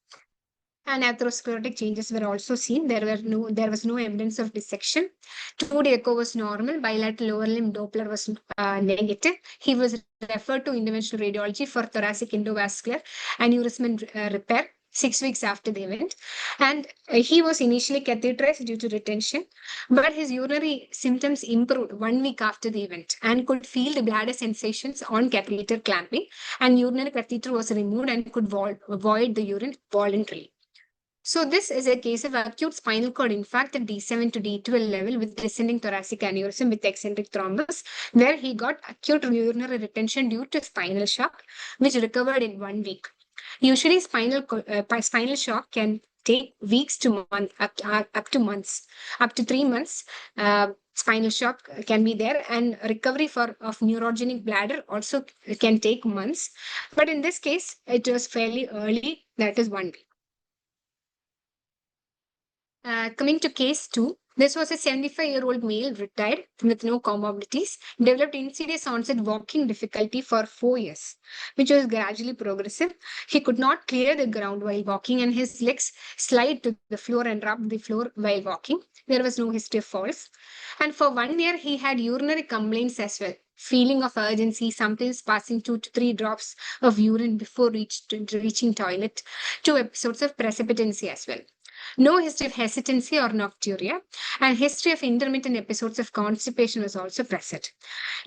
And atherosclerotic changes were also seen. There was no evidence of dissection. 2D echo was normal. Bilateral lower limb Doppler was negative. He was referred to interventional radiology for thoracic endovascular aneurysm repair 6 weeks after the event. And he was initially catheterized due to retention, but his urinary symptoms improved 1 week after the event and could feel the bladder sensations on catheter clamping, and urinary catheter was removed and could void the urine voluntarily. So this is a case of acute spinal cord infarct at D7 to D12 level with descending thoracic aneurysm with eccentric thrombus, where he got acute urinary retention due to spinal shock, which recovered in 1 week. Usually, spinal shock can take weeks to months, up to months, up to 3 months. Spinal shock can be there, and recovery of neurogenic bladder also can take months. But in this case, it was fairly early, that is 1 week. Coming to case 2, this was a 75-year-old male, retired with no comorbidities, developed insidious onset walking difficulty for 4 years, which was gradually progressive. He could not clear the ground while walking, and his legs slide to the floor and rub the floor while walking. There was no history of falls. And for 1 year, he had urinary complaints as well. Feeling of urgency, sometimes passing 2 to 3 drops of urine before reaching toilet. 2 episodes of precipitancy as well. No history of hesitancy or nocturia, and history of intermittent episodes of constipation was also present.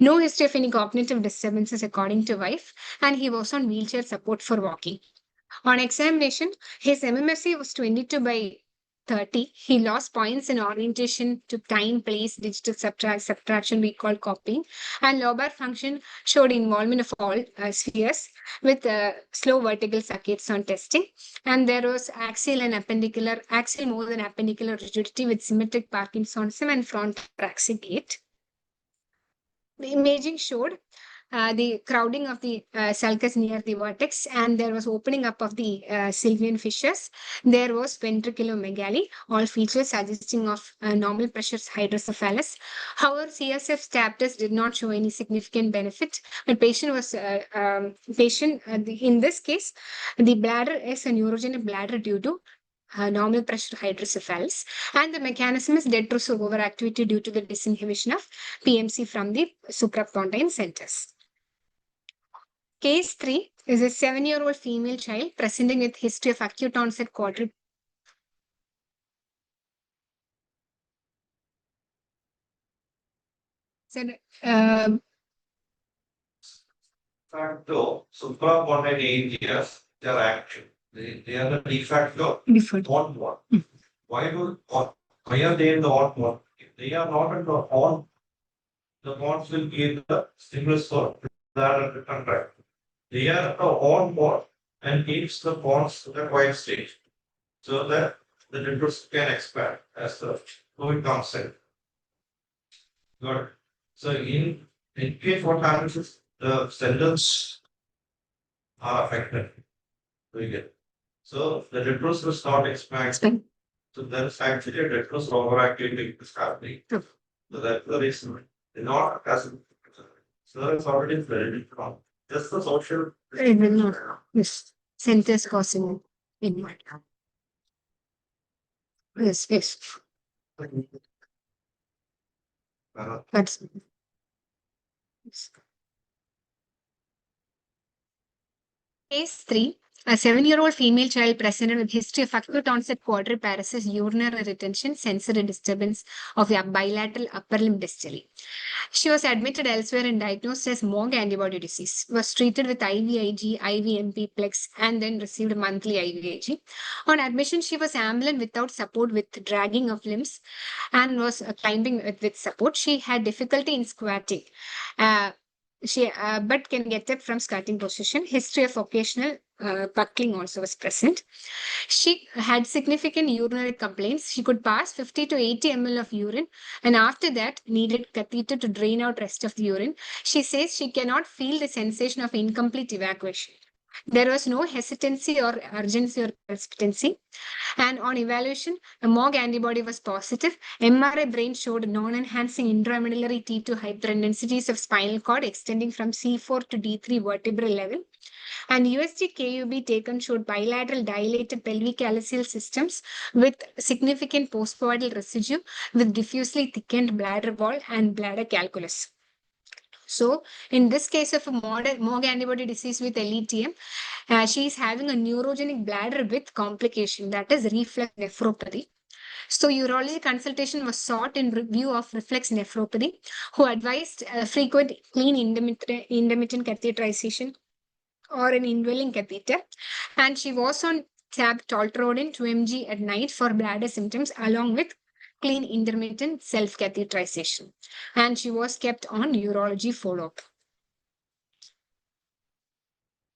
No history of any cognitive disturbances according to wife, and he was on wheelchair support for walking. On examination, his MMSE was 22 by 30. He lost points in orientation to time, place, digital subtraction, recall, copying, and lobar function showed involvement of all spheres with slow vertical saccades on testing. And there was axial more than appendicular rigidity with symmetric Parkinsonism and front praxic gait. The imaging showed the crowding of the sulcus near the vertex, and there was opening up of the sylvian fissures. There was ventriculomegaly, all features suggesting of normal pressures hydrocephalus. However, CSF stab test did not show any significant benefit. But in this case, the bladder is a neurogenic bladder due to normal pressure hydrocephalus, and the mechanism is detrusor overactivity due to the disinhibition of PMC from the suprapontine centers. Case 3 is a 7-year-old female child presenting with history of acute onset quadriplegia. Facto, suprapontine areas, they are active. They are the de facto on one. Why are they in the on one? If they are not in the on, the bonds will be in the stimulus for bladder contract. They are the on one and keeps the bonds to the quiet stage, so that the detrusor can expand as the fluid comes in. Good. So in case what happens is the centers are affected. Very good. So the detrusor will start expanding. So there is actually a detrusor overactivity is happening. So that's the reason. Not as so it's already very wrong. Just the social. It will not. Yes. Centers causing inward. Yes. That's yes. Case 3, A 7-year-old female child presented with history of acute onset quadriparesis, urinary retention, sensory disturbance of the bilateral upper limb distally. She was admitted elsewhere and diagnosed as MOG antibody disease, was treated with IVIG, IVMP plex, and then received monthly IVIG. On admission, she was ambulant without support with dragging of limbs and was climbing with support. She had difficulty in squatting. But can get up from squatting position. History of occasional buckling also was present. She had significant urinary complaints. She could pass 50 to 80 ml of urine, and after that needed catheter to drain out rest of the urine. She says she cannot feel the sensation of incomplete evacuation. There was no hesitancy or urgency or precipitancy. And on evaluation, a MOG antibody was positive. MRI brain showed non-enhancing intramedullary T2 hyperendensities of spinal cord extending from C4 to D3 vertebral level. And USG KUB taken showed bilateral dilated pelvic calyceal systems with significant postcoital residue with diffusely thickened bladder wall and bladder calculus. So, in this case of a MOG antibody disease with LETM, she is having a neurogenic bladder with complication, that is reflux nephropathy. So, urology consultation was sought in review of reflex nephropathy, who advised frequent clean intermittent catheterization or an indwelling catheter. And she was on tab tolterodine 2 mg at night for bladder symptoms, along with clean intermittent self-catheterization. And she was kept on urology follow-up.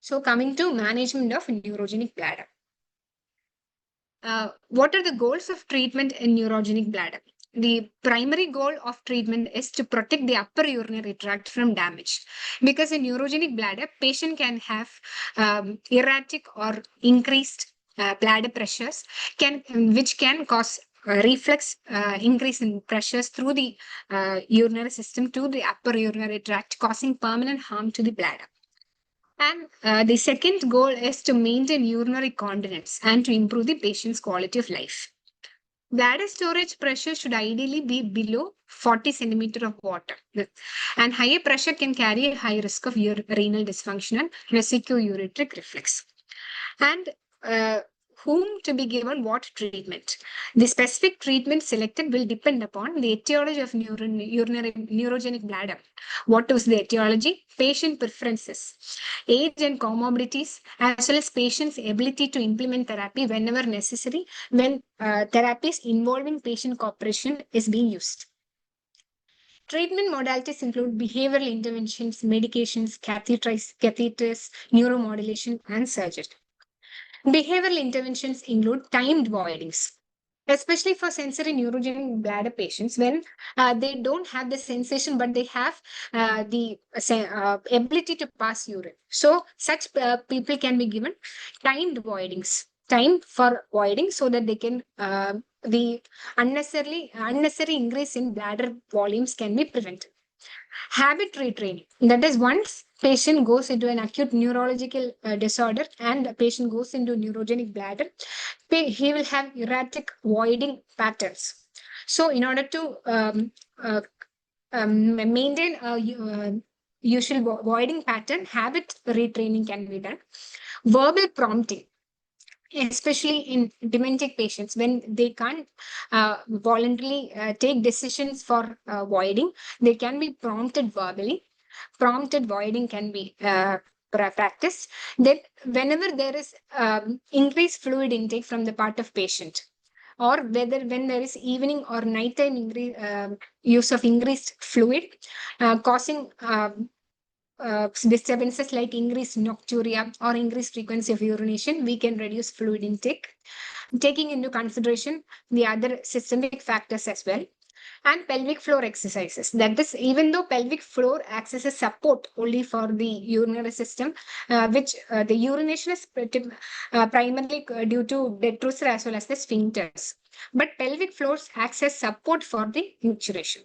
So coming to management of neurogenic bladder. What are the goals of treatment in neurogenic bladder? The primary goal of treatment is to protect the upper urinary tract from damage. Because in neurogenic bladder, patient can have erratic or increased bladder pressures, which can cause reflex increase in pressures through the urinary system to the upper urinary tract, causing permanent harm to the bladder. And the second goal is to maintain urinary continence and to improve the patient's quality of life. Bladder storage pressure should ideally be below 40 centimeter of water. And higher pressure can carry a high risk of renal dysfunction and vesico-ureteric reflux. And whom to be given what treatment? The specific treatment selected will depend upon the etiology of neurogenic bladder. What is the etiology? Patient preferences, age and comorbidities, as well as patient's ability to implement therapy whenever necessary, when therapies involving patient cooperation is being used. Treatment modalities include behavioral interventions, medications, catheters, neuromodulation, and surgery. Behavioral interventions include timed voidings, especially for sensory neurogenic bladder patients when they don't have the sensation, but they have the ability to pass urine. So such people can be given timed voidings, time for voiding, so that they can the unnecessary increase in bladder volumes can be prevented. Habit retraining, that is, once patient goes into an acute neurological disorder and a patient goes into neurogenic bladder, he will have erratic voiding patterns. So in order to maintain a usual voiding pattern, habit retraining can be done. Verbal prompting, especially in dementic patients, when they can't voluntarily take decisions for voiding, they can be prompted verbally. Prompted voiding can be practiced. Then whenever there is increased fluid intake from the part of patient, or whether when there is evening or nighttime use of increased fluid causing disturbances like increased nocturia or increased frequency of urination, we can reduce fluid intake, taking into consideration the other systemic factors as well. And pelvic floor exercises. That is, even though pelvic floor acts as a support only for the urinary system, which the urination is primarily due to detrusor as well as the sphincters. But pelvic floors acts as support for the micturition.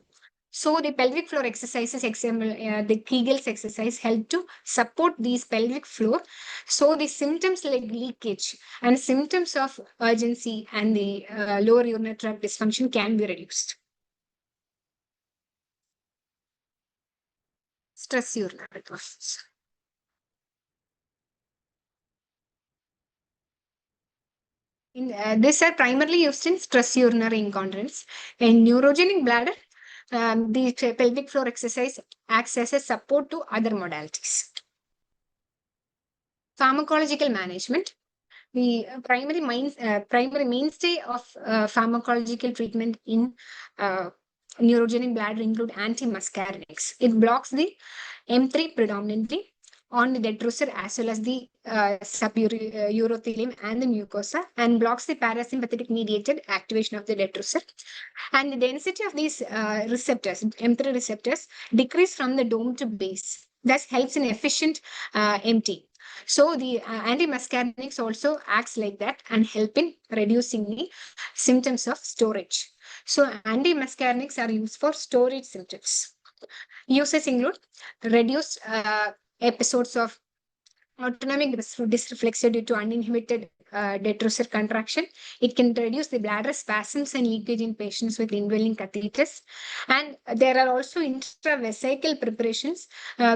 So the pelvic floor exercises, example, the Kegel's exercise help to support these pelvic floor. So the symptoms like leakage and symptoms of urgency and the lower urinary tract dysfunction can be reduced. Stress urinary process. These are primarily used in stress urinary incontinence. In neurogenic bladder, the pelvic floor exercise acts as a support to other modalities. Pharmacological management. The primary mainstay of pharmacological treatment in neurogenic bladder include antimuscarinics. It blocks the M3 predominantly on the detrusor as well as the suburothelium and the mucosa, and blocks the parasympathetic mediated activation of the detrusor. And the density of these receptors, M3 receptors, decrease from the dome to base. Thus helps in efficient MT. So the antimuscarinics also acts like that and help in reducing the symptoms of storage. So antimuscarinics are used for storage symptoms. Uses include reduced episodes of autonomic dysreflexia due to uninhibited detrusor contraction. It can reduce the bladder spasms and leakage in patients with indwelling catheters. And there are also intravesical preparations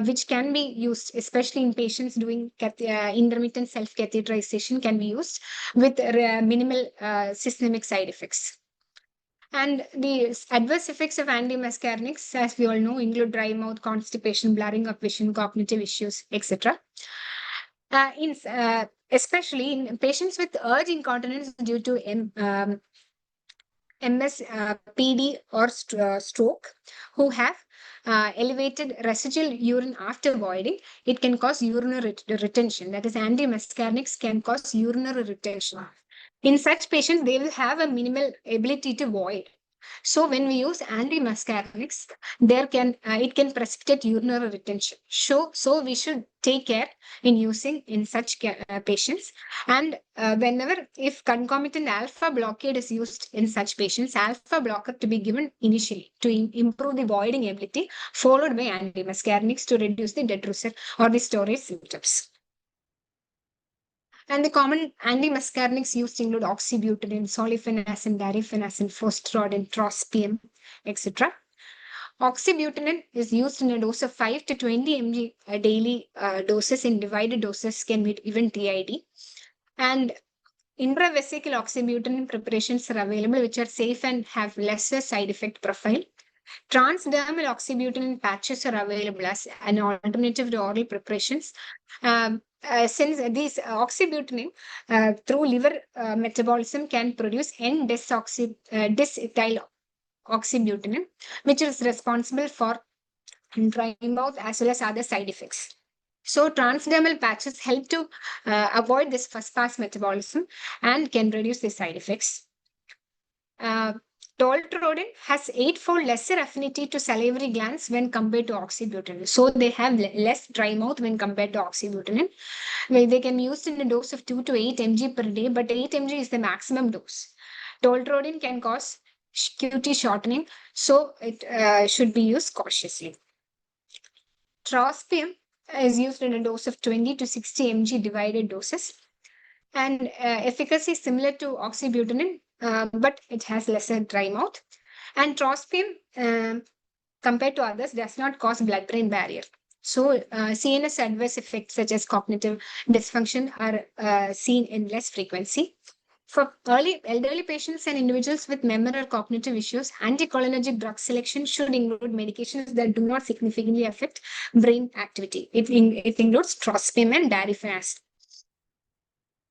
which can be used, especially in patients doing intermittent self-catheterization, can be used with minimal systemic side effects. And the adverse effects of antimuscarinics, as we all know, include dry mouth, constipation, blurring of vision, cognitive issues, etc. Especially in patients with urge incontinence due to MS, PD, or stroke, who have elevated residual urine after voiding, it can cause urinary retention. That is, antimuscarinics can cause urinary retention. In such patients, they will have a minimal ability to void. So when we use antimuscarinics, it can precipitate urinary retention. So we should take care in using in such patients. And whenever, if concomitant alpha blockade is used in such patients, alpha blocker to be given initially to improve the voiding ability, followed by antimuscarinics to reduce the detrusor or the storage symptoms. And the common antimuscarinics used include oxybutynin, solifenacin, darifenacin, fosterotide, trospium, etc. Oxybutynin is used in a dose of 5 to 20 mg daily doses. In divided doses can be even TID. And intravesical oxybutynin preparations are available, which are safe and have lesser side effect profile. Transdermal oxybutynin patches are available as an alternative to oral preparations. Since these oxybutynin through liver metabolism can produce N-disethyl oxybutynin, which is responsible for dry mouth as well as other side effects. So transdermal patches help to avoid this first-pass metabolism and can reduce the side effects. Tolterodine has 8-fold lesser affinity to salivary glands when compared to oxybutynin. So they have less dry mouth when compared to oxybutynin. They can be used in a dose of 2 to 8 mg per day, but 8 mg is the maximum dose. Tolterodine can cause QT shortening, so it should be used cautiously. Trospium is used in a dose of 20 to 60 mg divided doses. And efficacy is similar to oxybutynin, but it has lesser dry mouth. And trospium, compared to others, does not cause blood-brain barrier. So CNS adverse effects such as cognitive dysfunction are seen in less frequency. For elderly patients and individuals with memory or cognitive issues, anticholinergic drug selection should include medications that do not significantly affect brain activity. It includes trospium and darifenacin.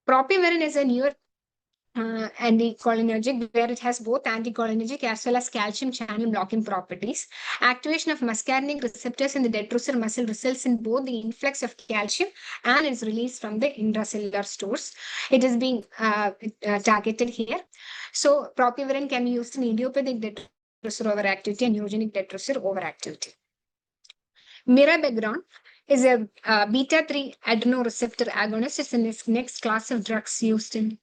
Propivarin is a newer anticholinergic, where it has both anticholinergic as well as calcium channel blocking properties. Activation of muscarinic receptors in the detrusor muscle results in both the influx of calcium and its release from the intracellular stores. It is being targeted here. So propivarin can be used in idiopathic detrusor overactivity and neurogenic detrusor overactivity. Mirabegron is a beta-3 adrenoreceptor agonist. It's the next class of drugs used in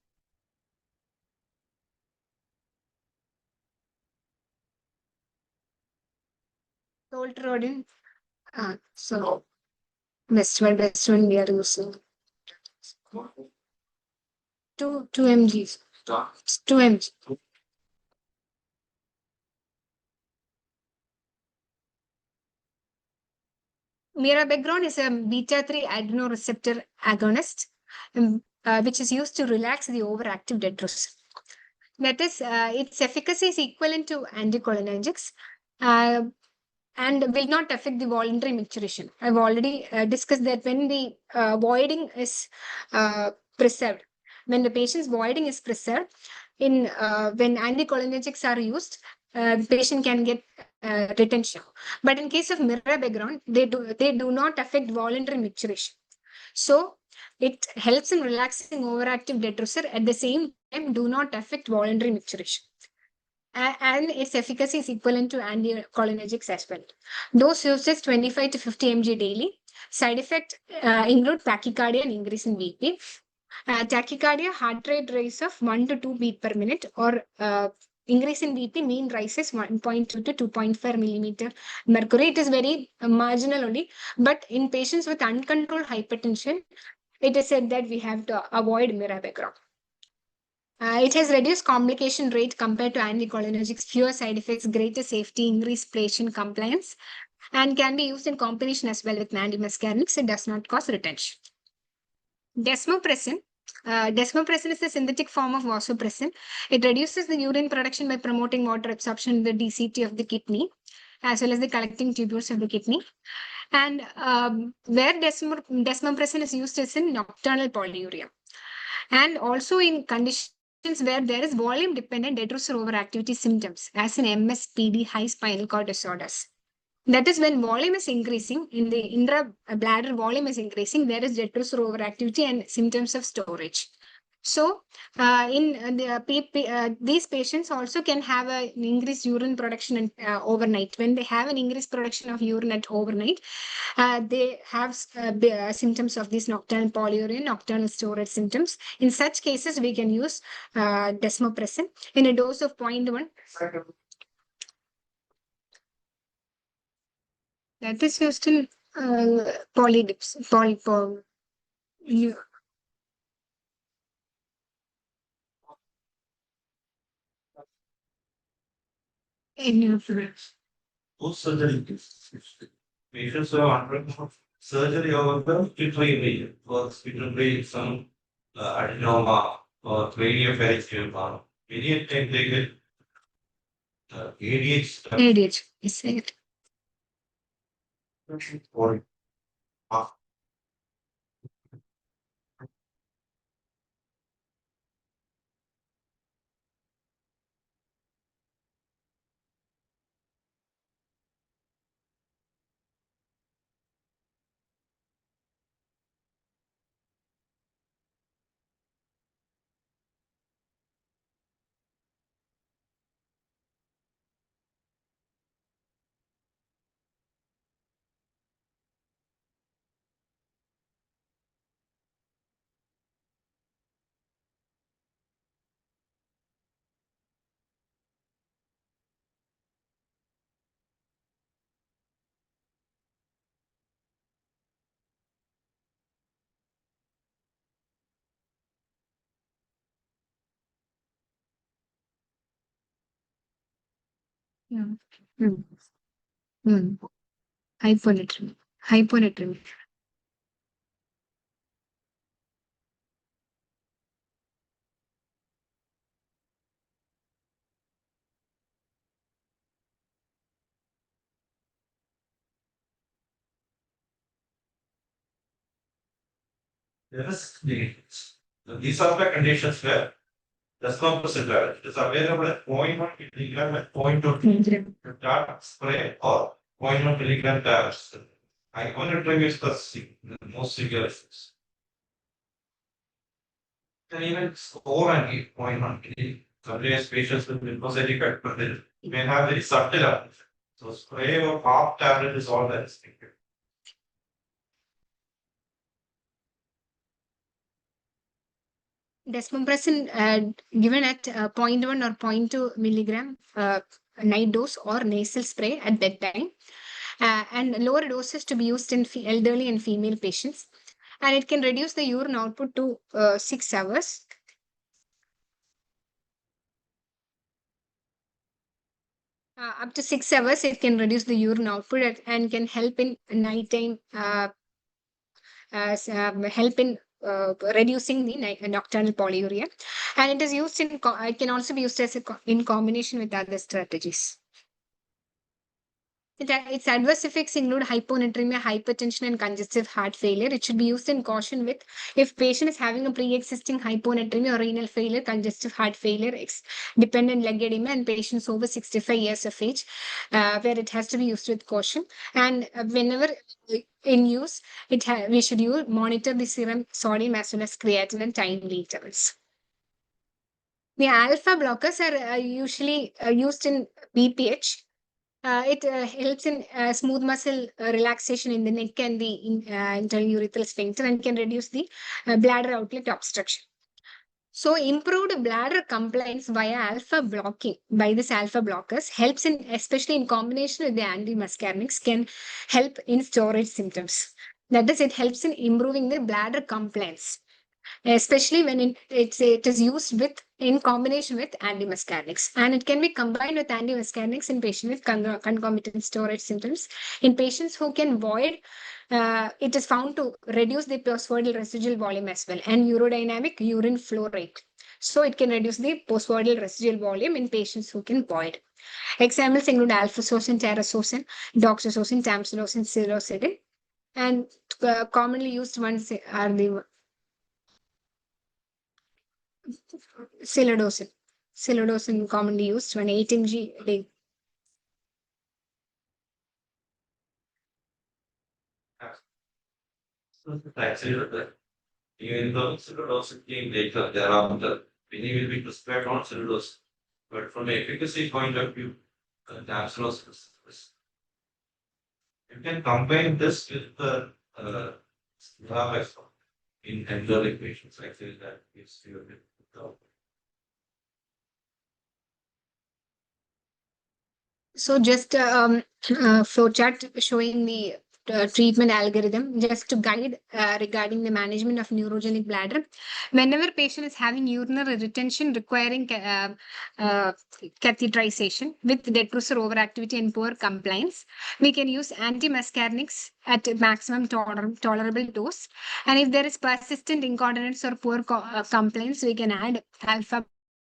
Tolterodine. So best one we are using 2 mg. 2 mg. Mirabegron is a beta-3 adrenoreceptor agonist. which is used to relax the overactive detrusor. That is, its efficacy is equivalent to anticholinergics and will not affect the voluntary micturition. I've already discussed that when the voiding is preserved, when the patient's voiding is preserved, when anticholinergics are used, the patient can get retention. But in case of mirror background, they do not affect voluntary micturition. So it helps in relaxing overactive detrusor, at the same time do not affect voluntary micturition. And its efficacy is equivalent to anticholinergics as well. Dose usage 25 to 50 mg daily. Side effect include tachycardia and increase in BP. Tachycardia, heart rate rise of 1 to 2 beat per minute, or increase in BP, mean rises 1.2 to 2.5 millimeter mercury. It is very marginal only, but in patients with uncontrolled hypertension, it is said that we have to avoid mirror background. It has reduced complication rate compared to anticholinergics, fewer side effects, greater safety, increased patient compliance, and can be used in combination as well with antimuscarinics. It does not cause retention. Desmopressin. Desmopressin is a synthetic form of vasopressin. It reduces the urine production by promoting water absorption in the DCT of the kidney, as well as the collecting tubules of the kidney. And where desmopressin is used is in nocturnal polyuria. And also in conditions where there is volume-dependent detrusor overactivity symptoms, as in MS, PD, high spinal cord disorders. That is when volume is increasing, in the intra-bladder volume is increasing, there is detrusor overactivity and symptoms of storage. So, these patients also can have an increased urine production overnight. When they have an increased production of urine at overnight, they have symptoms of these nocturnal polyuria, nocturnal storage symptoms. In such cases, we can use desmopressin in a dose of 0.1. That is used in polydips, Post surgery, patients who have undergone surgery over the pituitary region, for pituitary, some adenoma or craniopharyngeal. Many times they get ADH. ADH, is it? Or Yeah. Hyponatremia. Hyponatremia. there is these are the conditions where desmopressin is available at 0.1 milligram at 0.2 dart spray or 0.1 milligram tablets. Hyponatremia is the most severe effects. And even score and 0.1 milligram. Sometimes patients with lymphocytic hypertension may have very subtle effects. So spray or half tablet is all that is needed. Desmopressin given at 0.1 or 0.2 milligram night dose or nasal spray at bedtime, and lower doses to be used in elderly and female patients. And it can reduce the urine output to 6 hours. Up to 6 hours, it can reduce the urine output and can help in nighttime, help in reducing the nocturnal polyuria. And it is used in, it can also be used as in combination with other strategies. Its adverse effects include hyponatremia, hypertension, and congestive heart failure. It should be used in caution with if patient is having a pre-existing hyponatremia or renal failure, congestive heart failure, dependent leg edema, and patients over 65 years of age, where it has to be used with caution. And whenever in use, we should monitor the serum sodium as well as creatinine and timely intervals. The alpha blockers are usually used in BPH. It helps in smooth muscle relaxation in the neck and the internal urethral sphincter and can reduce the bladder outlet obstruction. So improved bladder compliance via alpha blocking by this alpha blockers helps in, especially in combination with the antimuscarinics, can help in storage symptoms. That is, it helps in improving the bladder compliance, especially when it is used in combination with antimuscarinics. And it can be combined with antimuscarinics in patients with concomitant storage symptoms. In patients who can void, it is found to reduce the postvoidal residual volume as well and urodynamic urine flow rate. So it can reduce the postvoidal residual volume in patients who can void. Examples include alpha-socin, terasocin, doxazocin, tamsulosin, psilocybin. And commonly used ones are the Silodosin. Silodosin commonly used when 8 mg a day. Actually, even though pseudodose came later thereafter, many will be prescribed on pseudodose. But from the efficacy point of view, tamsulosin you can combine this with the in elderly patients. Actually, that gives you a bit of So just flow chart showing the treatment algorithm just to guide regarding the management of neurogenic bladder. Whenever patient is having urinary retention requiring catheterization with detrusor overactivity and poor compliance, we can use antimuscarinics at maximum tolerable dose. And if there is persistent incontinence or poor compliance, we can add alpha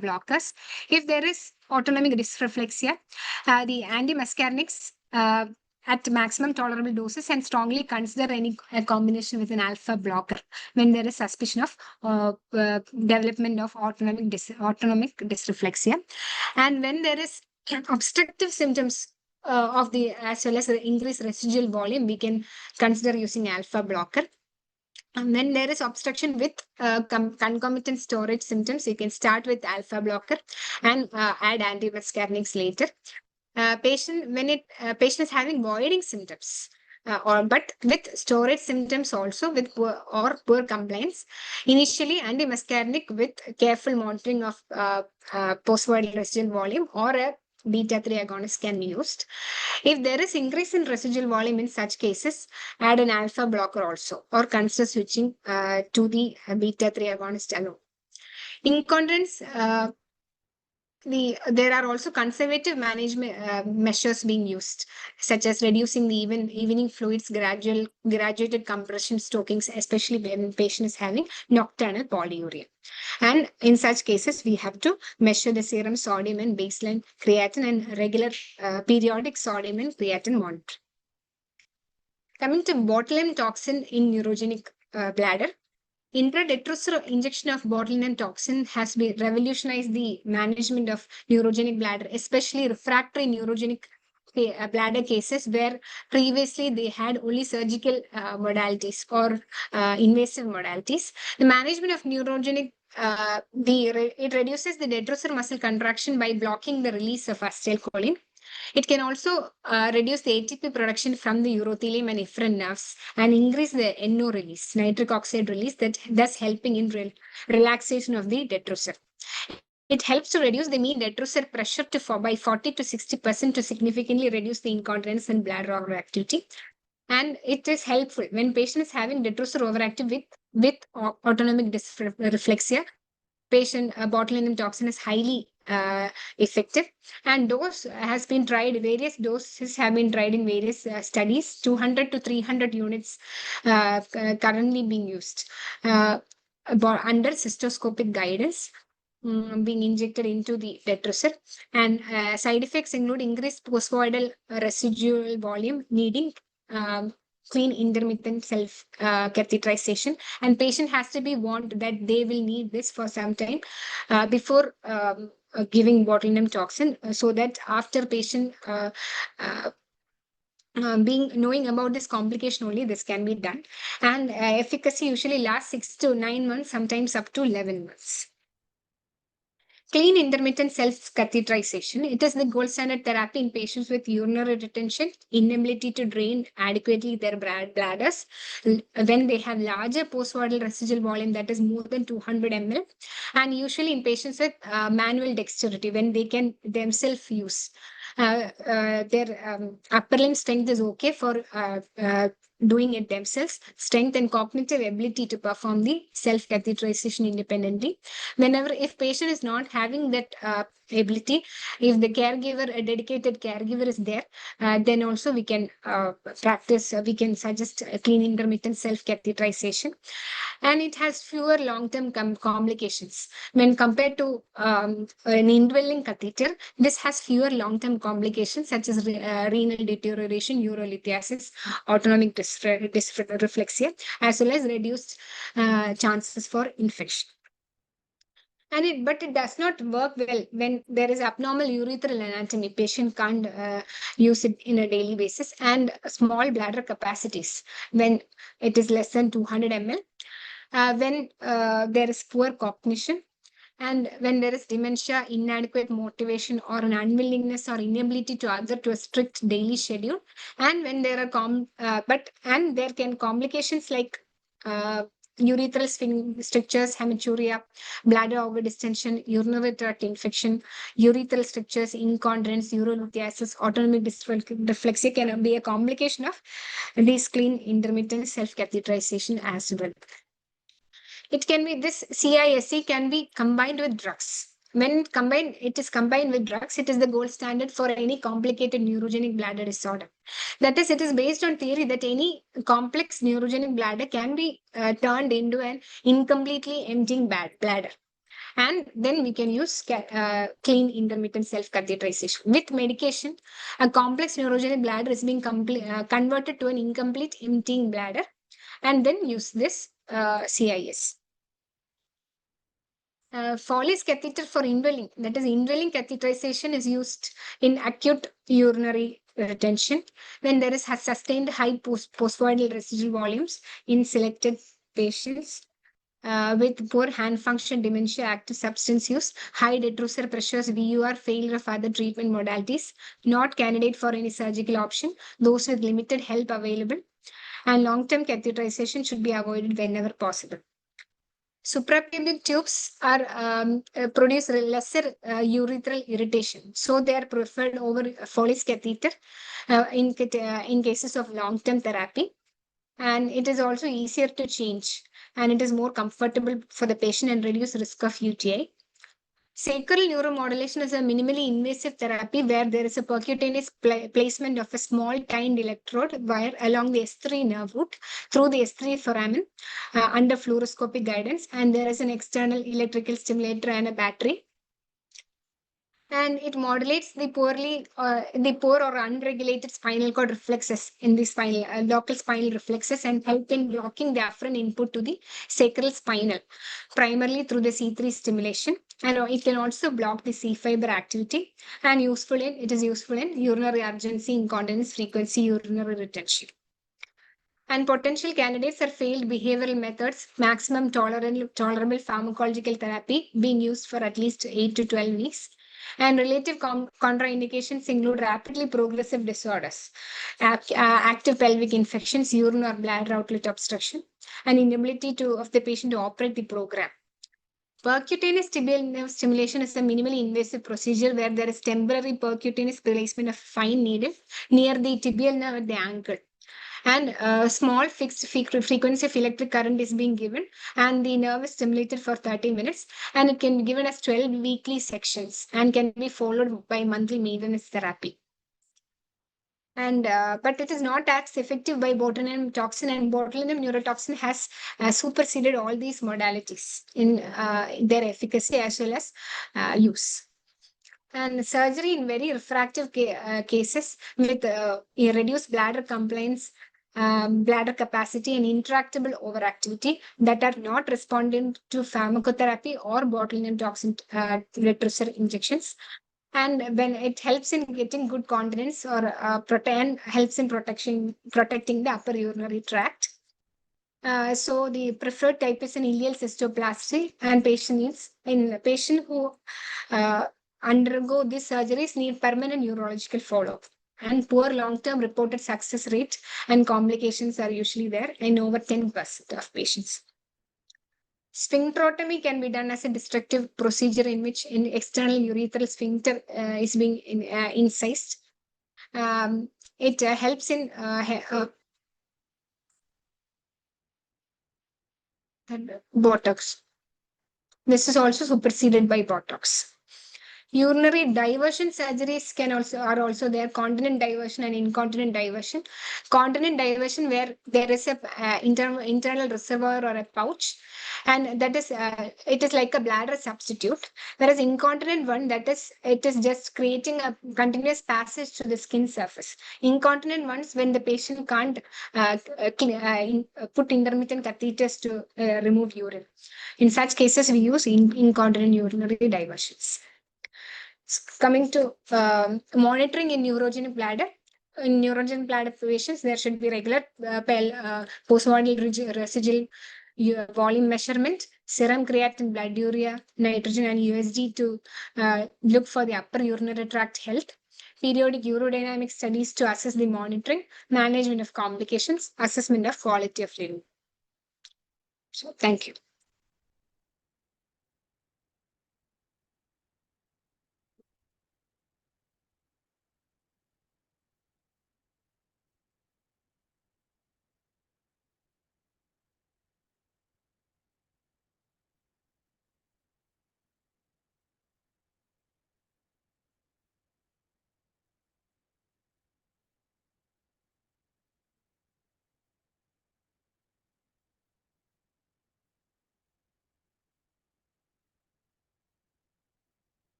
blockers. If there is autonomic dysreflexia, the antimuscarinics at maximum tolerable doses and strongly consider a combination with an alpha blocker when there is suspicion of development of autonomic dysreflexia. And when there is obstructive symptoms of the as well as the increased residual volume, we can consider using alpha blocker. And when there is obstruction with concomitant storage symptoms, you can start with alpha blocker and add antimuscarinics later. Patient is having voiding symptoms, but with storage symptoms also with poor compliance. Initially, antimuscarinic with careful monitoring of postvoidal residual volume or a beta-3 agonist can be used. If there is increase in residual volume in such cases, add an alpha blocker also or consider switching to the beta-3 agonist alone. Incontinence, there are also conservative management measures being used, such as reducing the evening fluids, graduated compression stockings, especially when patient is having nocturnal polyuria. And in such cases, we have to measure the serum sodium and baseline creatinine and regular periodic sodium and creatinine monitor. Coming to botulinum toxin in neurogenic bladder. Intradetrusor injection of botulinum toxin has been revolutionized the management of neurogenic bladder, especially refractory neurogenic bladder cases where previously they had only surgical modalities or invasive modalities. The management of neurogenic it reduces the detrusor muscle contraction by blocking the release of acetylcholine. It can also reduce the ATP production from the urothelium and efferent nerves and increase the NO release, nitric oxide release, thus helping in relaxation of the detrusor. It helps to reduce the mean detrusor pressure by 40 to 60% to significantly reduce the incontinence and bladder overactivity. And it is helpful when patient is having detrusor overactive with autonomic dysreflexia. Patient botulinum toxin is highly effective. And various doses have been tried in various studies. 200 to 300 units currently being used under cystoscopic guidance, being injected into the detrusor. And side effects include increased postvoidal residual volume, needing clean intermittent self catheterization, and patient has to be warned that they will need this for some time before giving botulinum toxin, so that after patient knowing about this complication only, this can be done. And efficacy usually lasts 6 to 9 months, sometimes up to 11 months. Clean intermittent self-catheterization. It is the gold standard therapy in patients with urinary retention, inability to drain adequately their bladders when they have larger postvoidal residual volume, that is more than 200 ml, and usually in patients with manual dexterity, when they can themselves use. Their upper limb strength is okay for doing it themselves. Strength and cognitive ability to perform the self-catheterization independently. If patient is not having that ability, if the caregiver, a dedicated caregiver is there, then also we can we can suggest a clean intermittent self-catheterization. And it has fewer long-term complications. When compared to an indwelling catheter, this has fewer long-term complications such as renal deterioration, urolithiasis, autonomic dysreflexia, as well as reduced chances for infection. But it does not work well when there is abnormal urethral anatomy. Patient can't use it in a daily basis, and small bladder capacities when it is less than 200 ml. When there is poor cognition, and when there is dementia, inadequate motivation, or an unwillingness or inability to adhere to a strict daily schedule, and when there are there can complications like urethral strictures, hematuria, bladder overdistension, urinary tract infection, urethral strictures, incontinence, urolithiasis, autonomic dysreflexia can be a complication of this clean intermittent self-catheterization as well. It can be this CISC can be combined with drugs. When it is combined with drugs, it is the gold standard for any complicated neurogenic bladder disorder. That is, it is based on theory that any complex neurogenic bladder can be turned into an incompletely emptying bladder. And then we can use clean intermittent self-catheterization. With medication, a complex neurogenic bladder is being converted to an incomplete emptying bladder, and then use this CIS. Foley's catheter for indwelling, that is, indwelling catheterization is used in acute urinary retention when there is sustained high postvoidal residual volumes in selected patients with poor hand function, dementia, active substance use, high detrusor pressures, VUR, failure of other treatment modalities, not candidate for any surgical option, those with limited help available, and long-term catheterization should be avoided whenever possible. Suprapubic tubes produce lesser urethral irritation, so they are preferred over Foley's catheter in cases of long-term therapy. And it is also easier to change, and it is more comfortable for the patient and reduce risk of UTI. Sacral neuromodulation is a minimally invasive therapy where there is a percutaneous placement of a small tined electrode wire along the S3 nerve root through the S3 foramen under fluoroscopic guidance, and there is an external electrical stimulator and a battery. And it modulates the poor or unregulated spinal cord reflexes in the local spinal reflexes, and help in blocking the afferent input to the sacral spinal, primarily through the C3 stimulation. And it can also block the C fiber activity, and it is useful in urinary urgency, incontinence, frequency, urinary retention. And potential candidates are failed behavioral methods, maximum tolerable pharmacological therapy being used for at least 8 to 12 weeks. And relative contraindications include rapidly progressive disorders, active pelvic infections, urine or bladder outlet obstruction, and inability of the patient to operate the program. Percutaneous tibial nerve stimulation is a minimally invasive procedure where there is temporary percutaneous placement of fine needle near the tibial nerve at the ankle. and a small fixed frequency of electric current is being given, and the nerve is stimulated for 30 minutes, and it can be given as 12 weekly sections and can be followed by monthly maintenance therapy. And but it is not as effective by botulinum toxin, and botulinum neurotoxin has superseded all these modalities in their efficacy as well as use. And surgery in very refractive cases with reduced bladder complaints, bladder capacity, and intractable overactivity that are not responding to pharmacotherapy or botulinum toxin retrocessor injections. And when it helps in getting good continence or helps in protecting the upper urinary tract. So the preferred type is an ileal cystoplasty, and patient who undergo these surgeries need permanent neurological follow-up. And poor long-term reported success rate and complications are usually there in over 10% of patients. Sphincterotomy can be done as a destructive procedure in which an external urethral sphincter is being incised. It helps in Botox. This is also superseded by Botox. Urinary diversion surgeries are also there. Continent diversion and incontinent diversion. Continent diversion, where there is a internal reservoir or a pouch, and that is it is like a bladder substitute. Whereas incontinent one, it is just creating a continuous passage to the skin surface. Incontinent ones, when the patient can't put intermittent catheters to remove urine. In such cases, we use incontinent urinary diversions. Coming to monitoring in neurogenic bladder. In neurogenic bladder patients, there should be regular post-mortem residual volume measurement, serum creatinine, blood urea, nitrogen, and USG to look for the upper urinary tract health. Periodic urodynamic studies to assess the monitoring, management of complications, assessment of quality of living. So, thank you.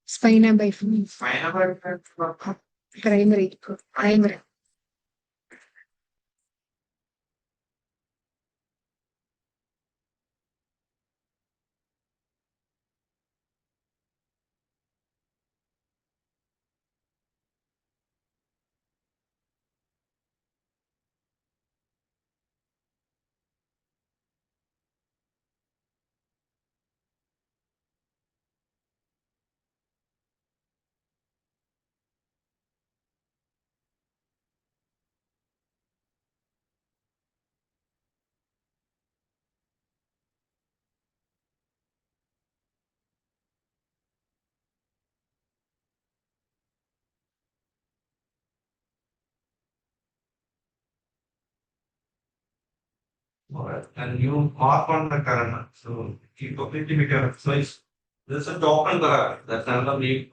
Spina bifida. Primary. Alright, and you mark on the current, so you completely become, so there's a token there, that's another name.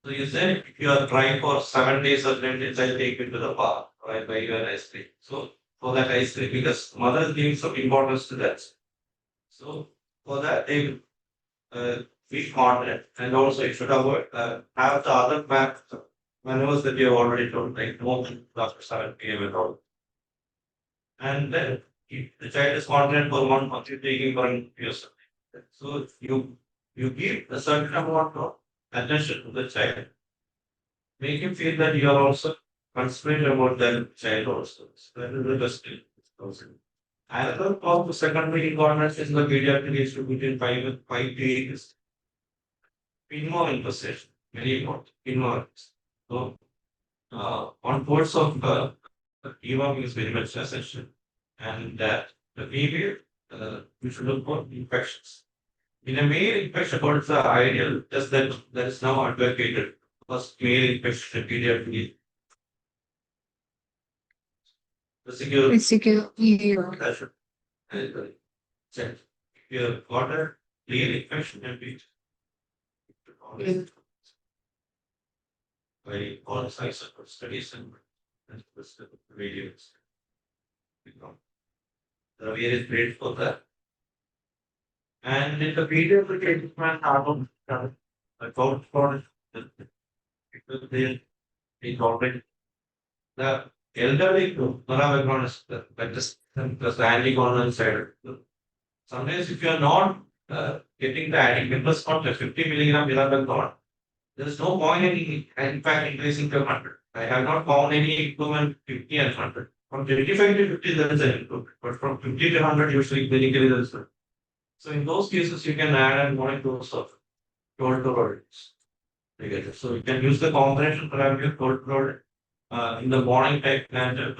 So you said if you are trying for 7 days or 10 days, I'll take you to the park, right, buy you an ice cream. So for that ice cream, because mothers give some importance to that. So for that, they will be confident, and also you should avoid have the other maneuvers that you have already told, like no after 7 p.m. and all. And then if the child is confident for 1 month, you're taking for yourself. So you give a certain amount of attention to the child. Make him feel that you are also considerate about that child also. So that is the best thing. Another cause of secondary incontinence in the pediatric is between 5 to 8 years. Pinhole infestation, very important. Pinhole. So, on course of deworming is very much essential, and that the female, we should look for infections. In a male infection, what is the ideal? Just that is now advocated. First male infection pediatric. The secure. That should check. If you have got a male infection, and we by all sides of studies and videos. The various grades for that. And in the pediatric treatment, I told for because they already the elderly paragon is that is plus the antigonal side. Sometimes if you are not getting the adequate response to 50 milligram mirabegron, there is no point in fact increasing to 100. I have not found any improvement 50 and 100. From 25 to 50 there is an improvement, but from 50 to 100 usually clinically there is none. So in those cases you can add and morning dose of tolterodins. So you can use the combination therapy of tolterodin in the morning type and the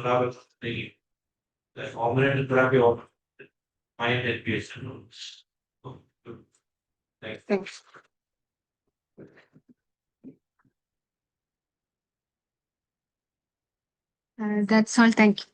combination therapy of 500 patients. Thanks. That's all. Thank you.